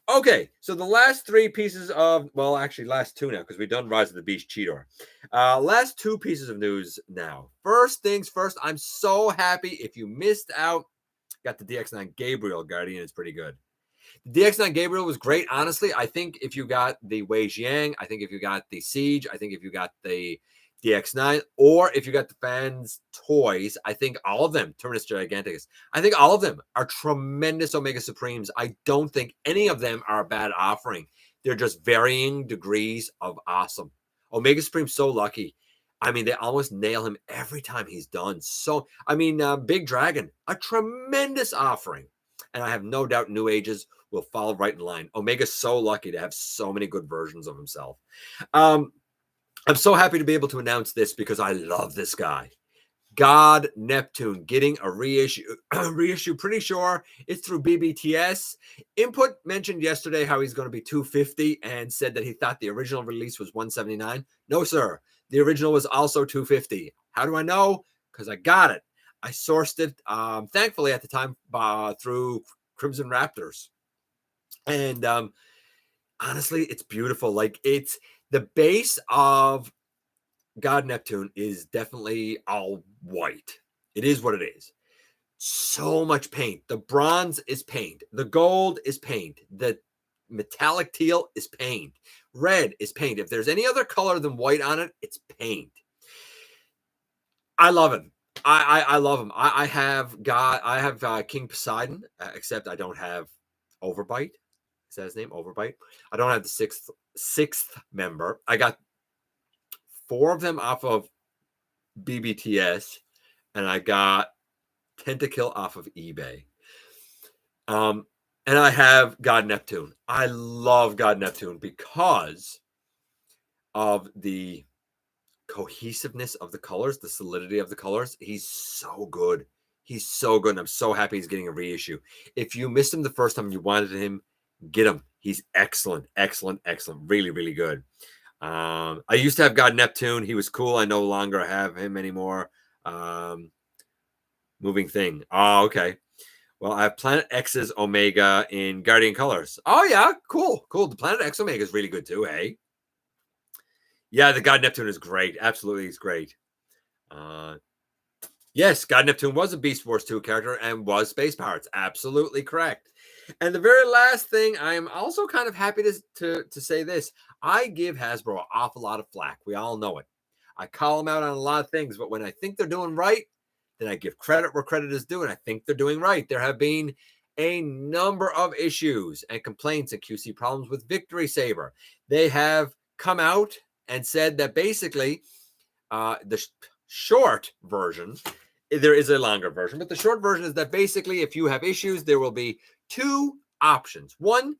Okay, so the last 3 pieces of, well, actually last 2 now, because we've done Rise of the Beast Cheetor. Last 2 pieces of news now. First things first, I'm so happy if you missed out, got the DX9 Gabriel Guardian. It's pretty good. The DX9 Gabriel was great, honestly. I think if you got the Wei Jiang, I think if you got the Siege, I think if you got the DX9, or if you got the fans' toys, I think all of them, Terminus Giganticus, I think all of them are tremendous Omega Supremes. I don't think any of them are a bad offering. They're just varying degrees of awesome. Omega Supreme's so lucky. I mean, they almost nail him every time he's done. So, I mean, Big Dragon, a tremendous offering. And I have no doubt Newages will follow right in line. Omega's so lucky to have so many good versions of himself. I'm so happy to be able to announce this because I love this guy. God Neptune getting a reissue. Reissue, pretty sure it's through BBTS. Input mentioned yesterday how he's going to be $250 and said that he thought the original release was $179. No, sir. The original was also $250. How do I know? Because I got it. I sourced it, thankfully, at the time through Crimson Raptors. And honestly, it's beautiful. Like, it's the base of God Neptune is definitely all white. It is what it is. So much paint. The bronze is paint. The gold is paint. The metallic teal is paint. Red is paint. If there's any other color than white on it, it's paint. I love him. I love him. I have King Poseidon, except I don't have Overbite. Is that his name? Overbite. I don't have the sixth member. I got 4 of them off of BBTS, and I got Tentakill off of eBay. And I have God Neptune. I love God Neptune because of the cohesiveness of the colors, the solidity of the colors. He's so good. He's so good. And I'm so happy he's getting a reissue. If you missed him the first time you wanted him, get him. He's excellent, excellent, excellent. Really, really good. I used to have God Neptune. He was cool. I no longer have him anymore. Moving thing. Oh, okay. Well, I have Planet X's Omega in Guardian colors. Oh, yeah. Cool. Cool. The Planet X Omega is really good too, hey? Yeah, the God Neptune is great. Absolutely, he's great. Yes, God Neptune was a Beast Wars 2 character and was Space Pirates. Absolutely correct. And the very last thing, I am also kind of happy to say this. I give Hasbro an awful lot of flack. We all know it. I call them out on a lot of things, but when I think they're doing right, then I give credit where credit is due, and I think they're doing right. There have been a number of issues and complaints and QC problems with Victory Saber. They have come out and said that basically the short version, there is a longer version, but the short version is that basically if you have issues, there will be 2 options. One,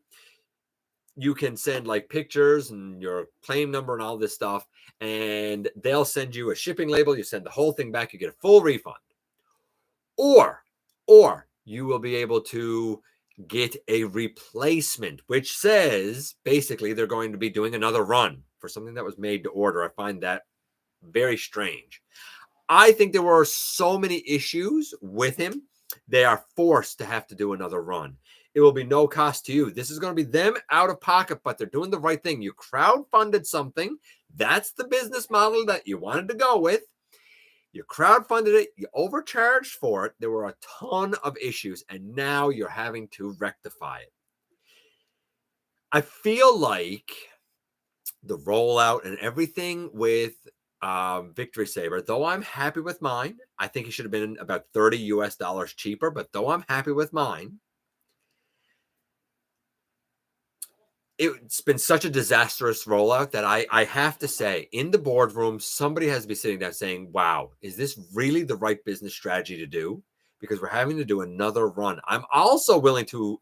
you can send like pictures and your claim number and all this stuff, and they'll send you a shipping label. You send the whole thing back, you get a full refund. Or you will be able to get a replacement, which says basically they're going to be doing another run for something that was made to order. I find that very strange. I think there were so many issues with him. They are forced to have to do another run. It will be no cost to you. This is going to be them out of pocket, but they're doing the right thing. You crowdfunded something. That's the business model that you wanted to go with. You crowdfunded it. You overcharged for it. There were a ton of issues, and now you're having to rectify it. I feel like the rollout and everything with Victory Saber, though I'm happy with mine, I think it should have been about $30 cheaper, but though I'm happy with mine, it's been such a disastrous rollout that I have to say, in the boardroom, somebody has to be sitting down saying, wow, is this really the right business strategy to do? Because we're having to do another run. I'm also willing to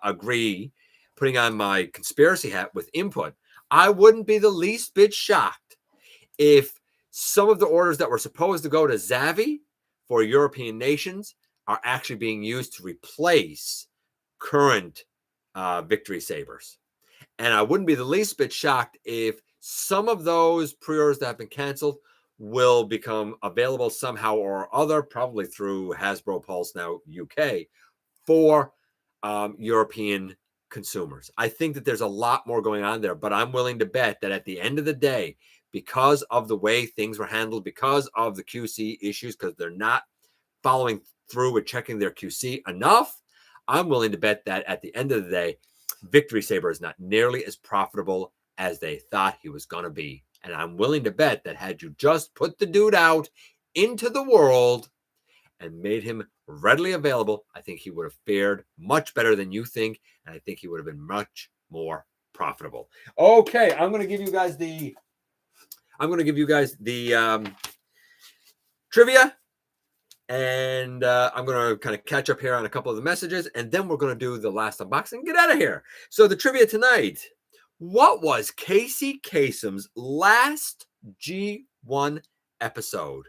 agree, putting on my conspiracy hat with input. I wouldn't be the least bit shocked if some of the orders that were supposed to go to Xavi for European nations are actually being used to replace current Victory Sabers. And I wouldn't be the least bit shocked if some of those pre-orders that have been canceled will become available somehow or other, probably through Hasbro Pulse now UK, for European consumers. I think that there's a lot more going on there, but I'm willing to bet that at the end of the day, because of the way things were handled, because of the QC issues, because they're not following through with checking their QC enough, I'm willing to bet that at the end of the day, Victory Saber is not nearly as profitable as they thought he was going to be. And I'm willing to bet that had you just put the dude out into the world and made him readily available, I think he would have fared much better than you think. And I think he would have been much more profitable. Okay, I'm going to give you guys the trivia. And I'm going to kind of catch up here on a couple of the messages, and then we're going to do the last unboxing and get out of here. So the trivia tonight, what was Casey Kasem's last G1 episode?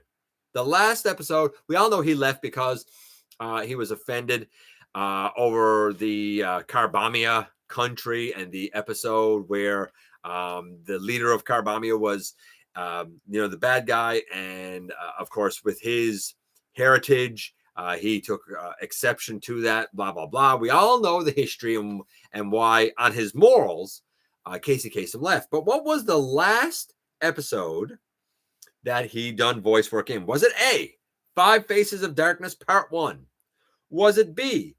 The last episode, we all know he left because he was offended over the Carbamia country and the episode where the leader of Carbamia was, the bad guy. And of course, with his heritage, he took exception to that, blah, blah, blah. We all know the history and why on his morals, Casey Kasem left. But what was the last episode that he done voice work in? Was it A, 5 Faces of Darkness Part 1? Was it B,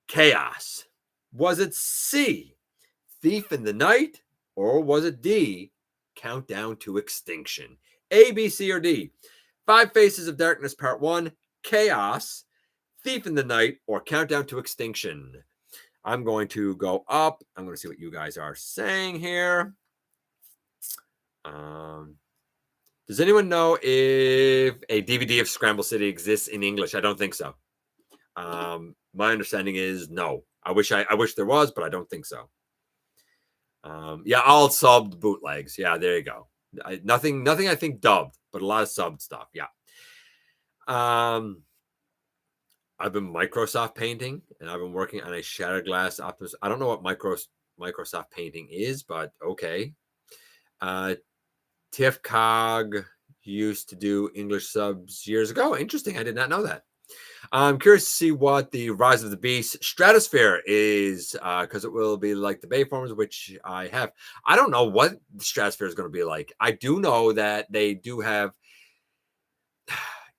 Chaos? Was it C, Thief in the Night? Or was it D, Countdown to Extinction? A, B, C, or D? 5 Faces of Darkness Part 1, Chaos, Thief in the Night, or Countdown to Extinction. I'm going to go up. I'm going to see what you guys are saying here. Does anyone know if a DVD of Scramble City exists in English? I don't think so. My understanding is no. I wish there was, but I don't think so. Yeah, all subbed bootlegs. Yeah, there you go. Nothing I think dubbed, but a lot of subbed stuff. Yeah. I've been Microsoft painting, and I've been working on a Shattered Glass Optimus. I don't know what Microsoft painting is, but okay. Tiff Cog used to do English subs years ago. Interesting. I did not know that. I'm curious to see what the Rise of the Beast Stratosphere is, because it will be like the Bayformers, which I have. I don't know what the Stratosphere is going to be like. I do know that they do have,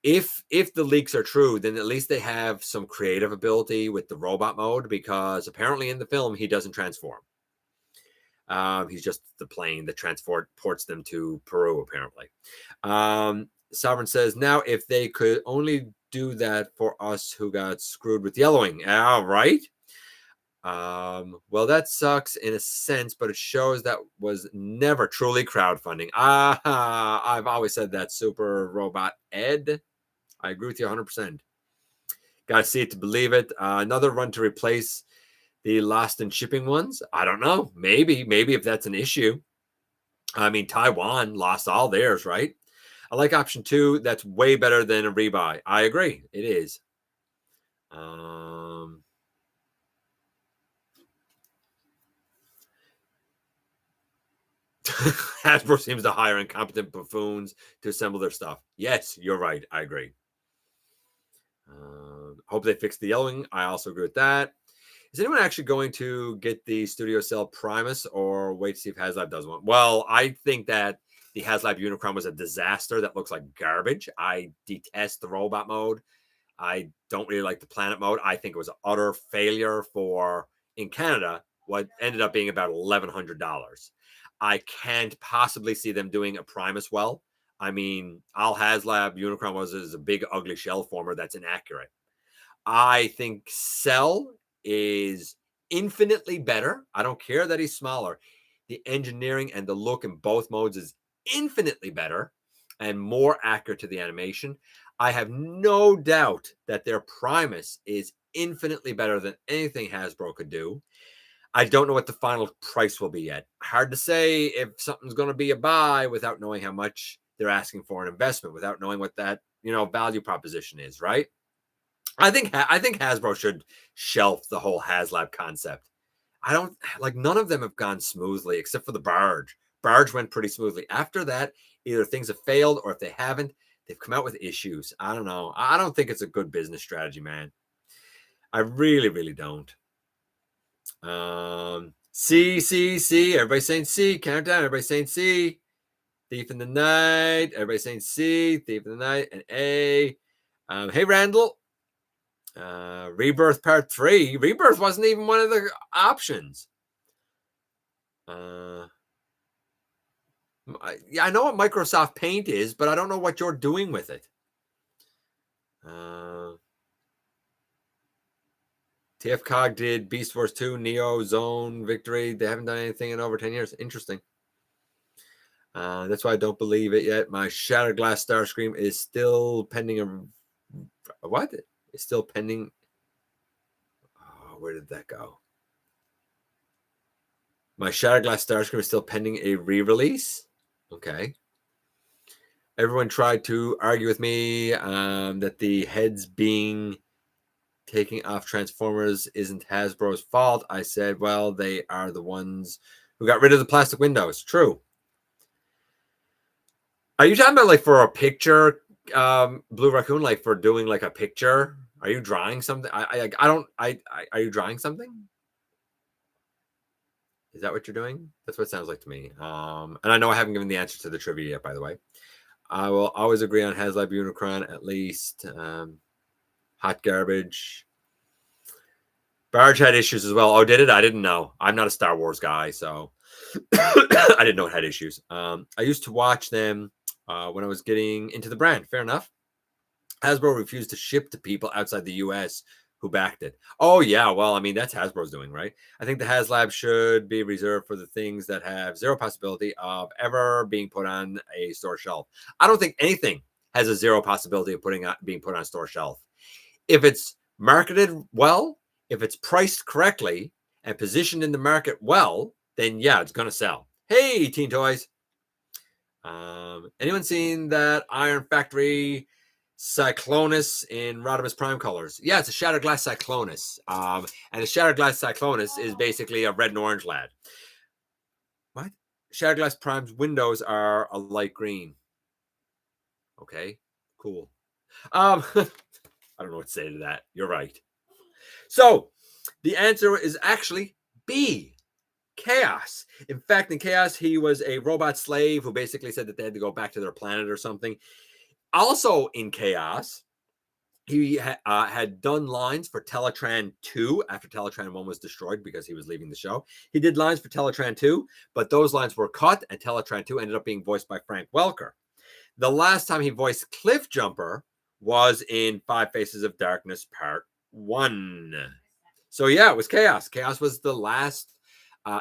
if the leaks are true, then at least they have some creative ability with the robot mode, because apparently in the film he doesn't transform. He's just the plane that transports them to Peru, apparently. Sovereign says, now if they could only do that for us who got screwed with yellowing. All right. Well, that sucks in a sense, but it shows that was never truly crowdfunding. I've always said that, Super Robot Ed. I agree with you 100%. Got to see it to believe it. Another run to replace the lost in shipping ones. I don't know. Maybe if that's an issue. I mean, Taiwan lost all theirs, right? I like option 2. That's way better than a rebuy. I agree. It is. Hasbro seems to hire incompetent buffoons to assemble their stuff. Yes, you're right. I agree. Hope they fix the yellowing. I also agree with that. Is anyone actually going to get the Studio Cell Primus or wait to see if Haslab does one? Well, I think that the Haslab Unicron was a disaster. That looks like garbage. I detest the robot mode. I don't really like the planet mode. I think it was an utter failure for, in Canada, what ended up being about $1,100. I can't possibly see them doing a Primus well. I mean, Al Haslab Unicron is a big, ugly shell former that's inaccurate. I think Cell is infinitely better. I don't care that he's smaller. The engineering and the look in both modes is infinitely better and more accurate to the animation. I have no doubt that their Primus is infinitely better than anything Hasbro could do. I don't know what the final price will be yet. Hard to say if something's going to be a buy without knowing how much they're asking for an investment, without knowing what that, value proposition is, right? I think Hasbro should shelf the whole Haslab concept. I don't like, none of them have gone smoothly except for the Barge. Barge went pretty smoothly. After that, either things have failed or if they haven't, they've come out with issues. I don't know. I don't think it's a good business strategy, man. I really, really don't. C. Everybody's saying C. Countdown. Everybody's saying C. Thief in the Night. Everybody's saying C. Thief in the Night. And A. Hey, Randall. Rebirth Part 3. Rebirth wasn't even one of the options. Yeah, I know what Microsoft Paint is, but I don't know what you're doing with it. TFCog did Beast Wars 2, Neo, Zone, Victory. They haven't done anything in over 10 years. Interesting. That's why I don't believe it yet. My Shattered Glass Starscream is still pending what? It's still pending. Oh, where did that go? My Shattered Glass Starscream is still pending a re-release. Okay. Everyone tried to argue with me that the heads being taking off Transformers isn't Hasbro's fault. I said, well, they are the ones who got rid of the plastic windows. True. Are you talking about like for a picture, Blue Raccoon, like for doing like a picture? Are you drawing something? Are you drawing something? Is that what you're doing? That's what it sounds like to me. And I know I haven't given the answer to the trivia yet, by the way. I will always agree on Haslab Unicron, at least. Hot garbage. Barge had issues as well. Oh, did it? I didn't know. I'm not a Star Wars guy, so I didn't know it had issues. I used to watch them when I was getting into the brand. Fair enough. Hasbro refused to ship to people outside the U.S. who backed it. Oh, yeah. Well, I mean, that's Hasbro's doing, right? I think the Haslab should be reserved for the things that have zero possibility of ever being put on a store shelf. I don't think anything has a zero possibility of being put on a store shelf. If it's marketed well, if it's priced correctly and positioned in the market well, then yeah, it's going to sell. Hey, Teen Toys. Anyone seen that Iron Factory Cyclonus in Rodimus Prime colors? Yeah, it's a Shattered Glass Cyclonus. And a Shattered Glass Cyclonus is basically a red and orange lad. What? Shattered Glass Prime's windows are a light green. Okay, cool. I don't know what to say to that. You're right. So the answer is actually B, Chaos. In fact, in Chaos, he was a robot slave who basically said that they had to go back to their planet or something. Also in Chaos, he had done lines for Teletran 2 after Teletran 1 was destroyed because he was leaving the show. He did lines for Teletran 2, but those lines were cut and Teletran 2 ended up being voiced by Frank Welker. The last time he voiced Cliff Jumper was in Five Faces of Darkness Part 1. So yeah, it was Chaos. Chaos was the last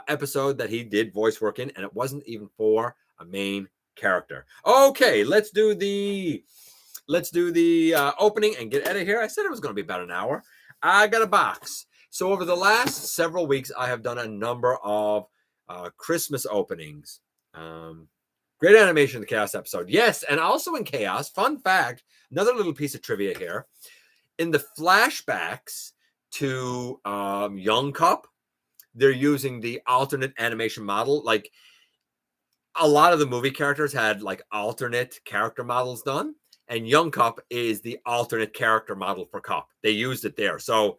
episode that he did voice work in, and it wasn't even for a main character. Okay, let's do the opening and get out of here. I said it was going to be about an hour. I got a box. So over the last several weeks, I have done a number of Christmas openings. Great animation in the Chaos episode. Yes, and also in Chaos, fun fact, another little piece of trivia here. In the flashbacks to Young Cup, they're using the alternate animation model. Like a lot of the movie characters had like alternate character models done, and Young Cup is the alternate character model for Cup. They used it there. So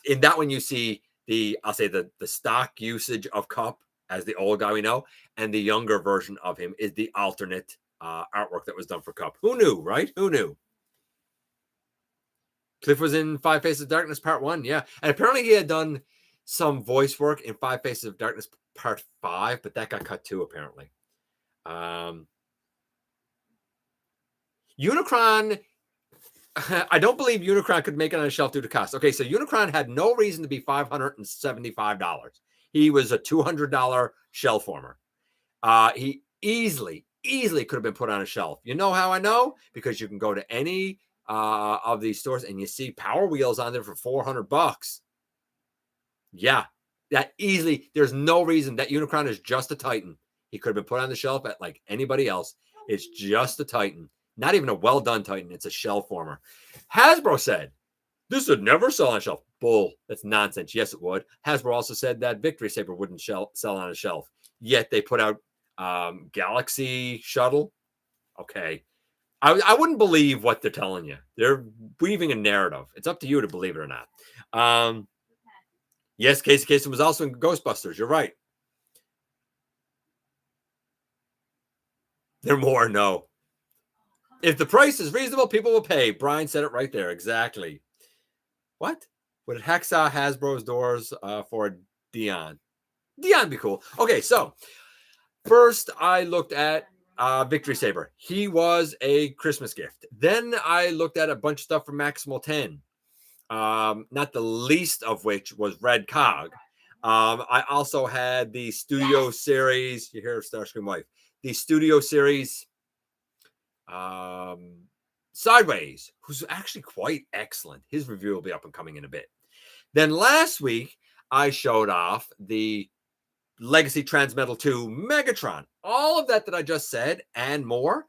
in that one, you see I'll say the stock usage of Cup as the old guy we know, and the younger version of him is the alternate artwork that was done for Cup. Who knew, right? Who knew? Cliff was in Five Faces of Darkness Part 1, yeah. And apparently he had done some voice work in Five Faces of Darkness part 5, but that got cut too, apparently. Unicron, I don't believe Unicron could make it on a shelf due to cost. Okay, so Unicron had no reason to be $575. He was a $200 shell former. He easily could have been put on a shelf. You know how I know? Because you can go to any of these stores and you see Power Wheels on there for $400. Yeah, that easily. There's no reason. That Unicron is just a Titan. He could have been put on the shelf at like anybody else. It's just a Titan. Not even a well-done Titan. It's a shell former. Hasbro said, this would never sell on a shelf. Bull. That's nonsense. Yes, it would. Hasbro also said that Victory Saber wouldn't sell on a shelf. Yet they put out Galaxy Shuttle. Okay. I wouldn't believe what they're telling you. They're weaving a narrative. It's up to you to believe it or not. Yes, Casey Kasem was also in Ghostbusters. You're right. They're more, no. If the price is reasonable, people will pay. Brian said it right there. Exactly. What? Would it hacksaw Hasbro's doors for Dion? Dion would be cool. Okay, so first I looked at Victory Saber. He was a Christmas gift. Then I looked at a bunch of stuff from Maximal 10. Not the least of which was Red Cog. I also had the Studio Series. You hear Starscream Wife. The Studio Series Sideways, who's actually quite excellent. His review will be up and coming in a bit. Then last week, I showed off the Legacy Transmetal 2 Megatron. All of that I just said and more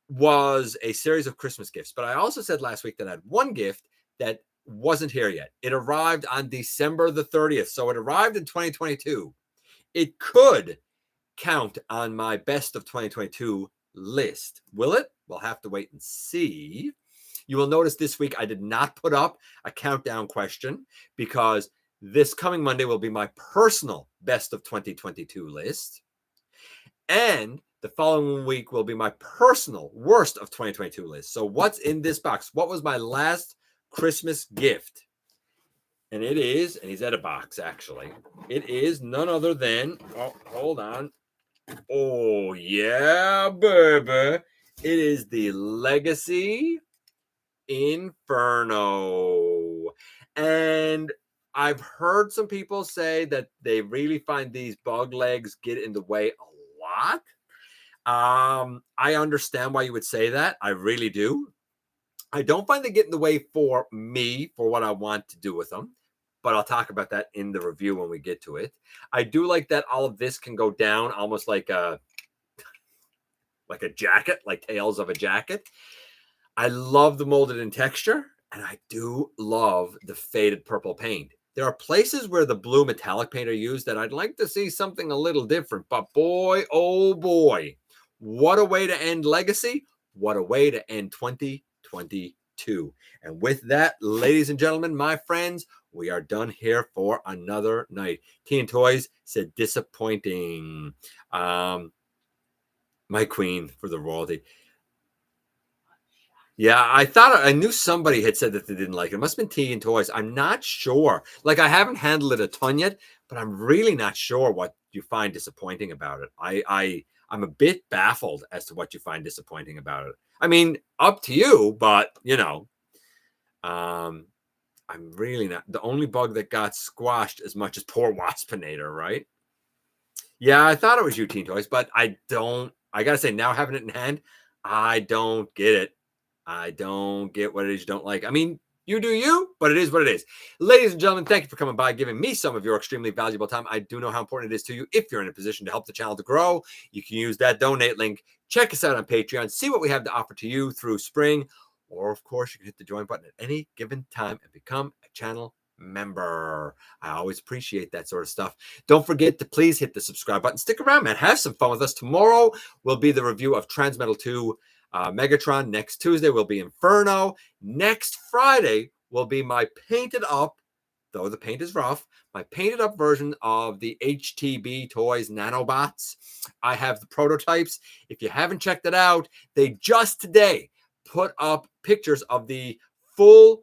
was a series of Christmas gifts. But I also said last week that I had one gift that wasn't here yet. It arrived on December the 30th. So it arrived in 2022. It could count on my best of 2022 list. Will it? We'll have to wait and see. You will notice this week I did not put up a countdown question because this coming Monday will be my personal best of 2022 list. And the following week will be my personal worst of 2022 list. So what's in this box? What was my last Christmas gift? And it is, and he's at a box actually. It is none other than, oh, hold on. Oh, yeah, baby. It is the Legacy Inferno. And I've heard some people say that they really find these bug legs get in the way a lot. I understand why you would say that. I really do. I don't find they get in the way for me, for what I want to do with them. But I'll talk about that in the review when we get to it. I do like that all of this can go down almost like a jacket, like tails of a jacket. I love the molded in texture, and I do love the faded purple paint. There are places where the blue metallic paint are used that I'd like to see something a little different. But boy, oh boy, what a way to end Legacy. What a way to end 2022. And with that, ladies and gentlemen, my friends, we are done here for another night. Teen Toys said disappointing. My queen for the royalty. Yeah, I knew somebody had said that they didn't like it. It must have been Teen Toys. I'm not sure. Like, I haven't handled it a ton yet, but I'm really not sure what you find disappointing about it. I'm a bit baffled as to what you find disappointing about it. I mean, up to you, but you know, I'm really not. The only bug that got squashed as much as poor Waspinator, right? Yeah, I thought it was you, Teen Toys, but I don't. I gotta say, now having it in hand, I don't get it. I don't get what it is you don't like. I mean, you do you, but it is what it is. Ladies and gentlemen, thank you for coming by, giving me some of your extremely valuable time. I do know how important it is to you. If you're in a position to help the channel to grow, you can use that donate link. Check us out on Patreon. See what we have to offer to you through spring. Or, of course, you can hit the join button at any given time and become a channel member. I always appreciate that sort of stuff. Don't forget to please hit the subscribe button. Stick around, man. Have some fun with us. Tomorrow will be the review of Transmetal 2 Megatron. Next Tuesday will be Inferno. Next Friday will be my painted up, though the paint is rough, my painted up version of the HTB Toys Nanobots. I have the prototypes. If you haven't checked it out, they just today put up pictures of the full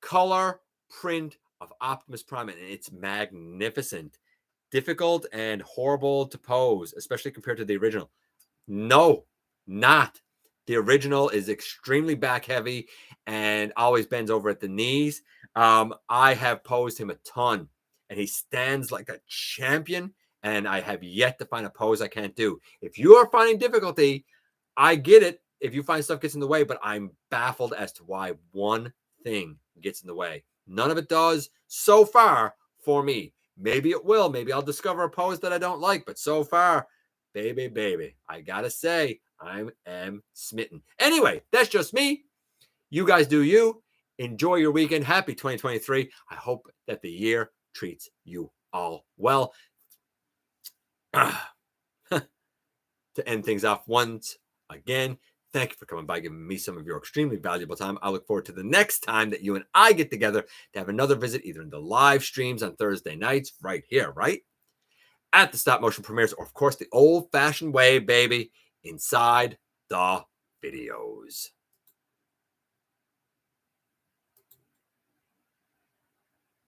color print of Optimus Prime, and it's magnificent. difficult and horrible to pose, especially compared to the original. No, not. The original is extremely back heavy and always bends over at the knees. I have posed him a ton, and he stands like a champion, and I have yet to find a pose I can't do. If you are finding difficulty, I get it if you find stuff gets in the way, but I'm baffled as to why one thing gets in the way. None of it does so far for me. Maybe it will. Maybe I'll discover a pose that I don't like, but so far, baby, I gotta say, I am smitten. Anyway, that's just me. You guys do you. Enjoy your weekend. Happy 2023. I hope that the year treats you all well. To end things off once again, thank you for coming by, giving me some of your extremely valuable time. I look forward to the next time that you and I get together to have another visit, either in the live streams on Thursday nights, right here, right? At the stop motion premieres, or of course, the old fashioned way, baby, inside the videos.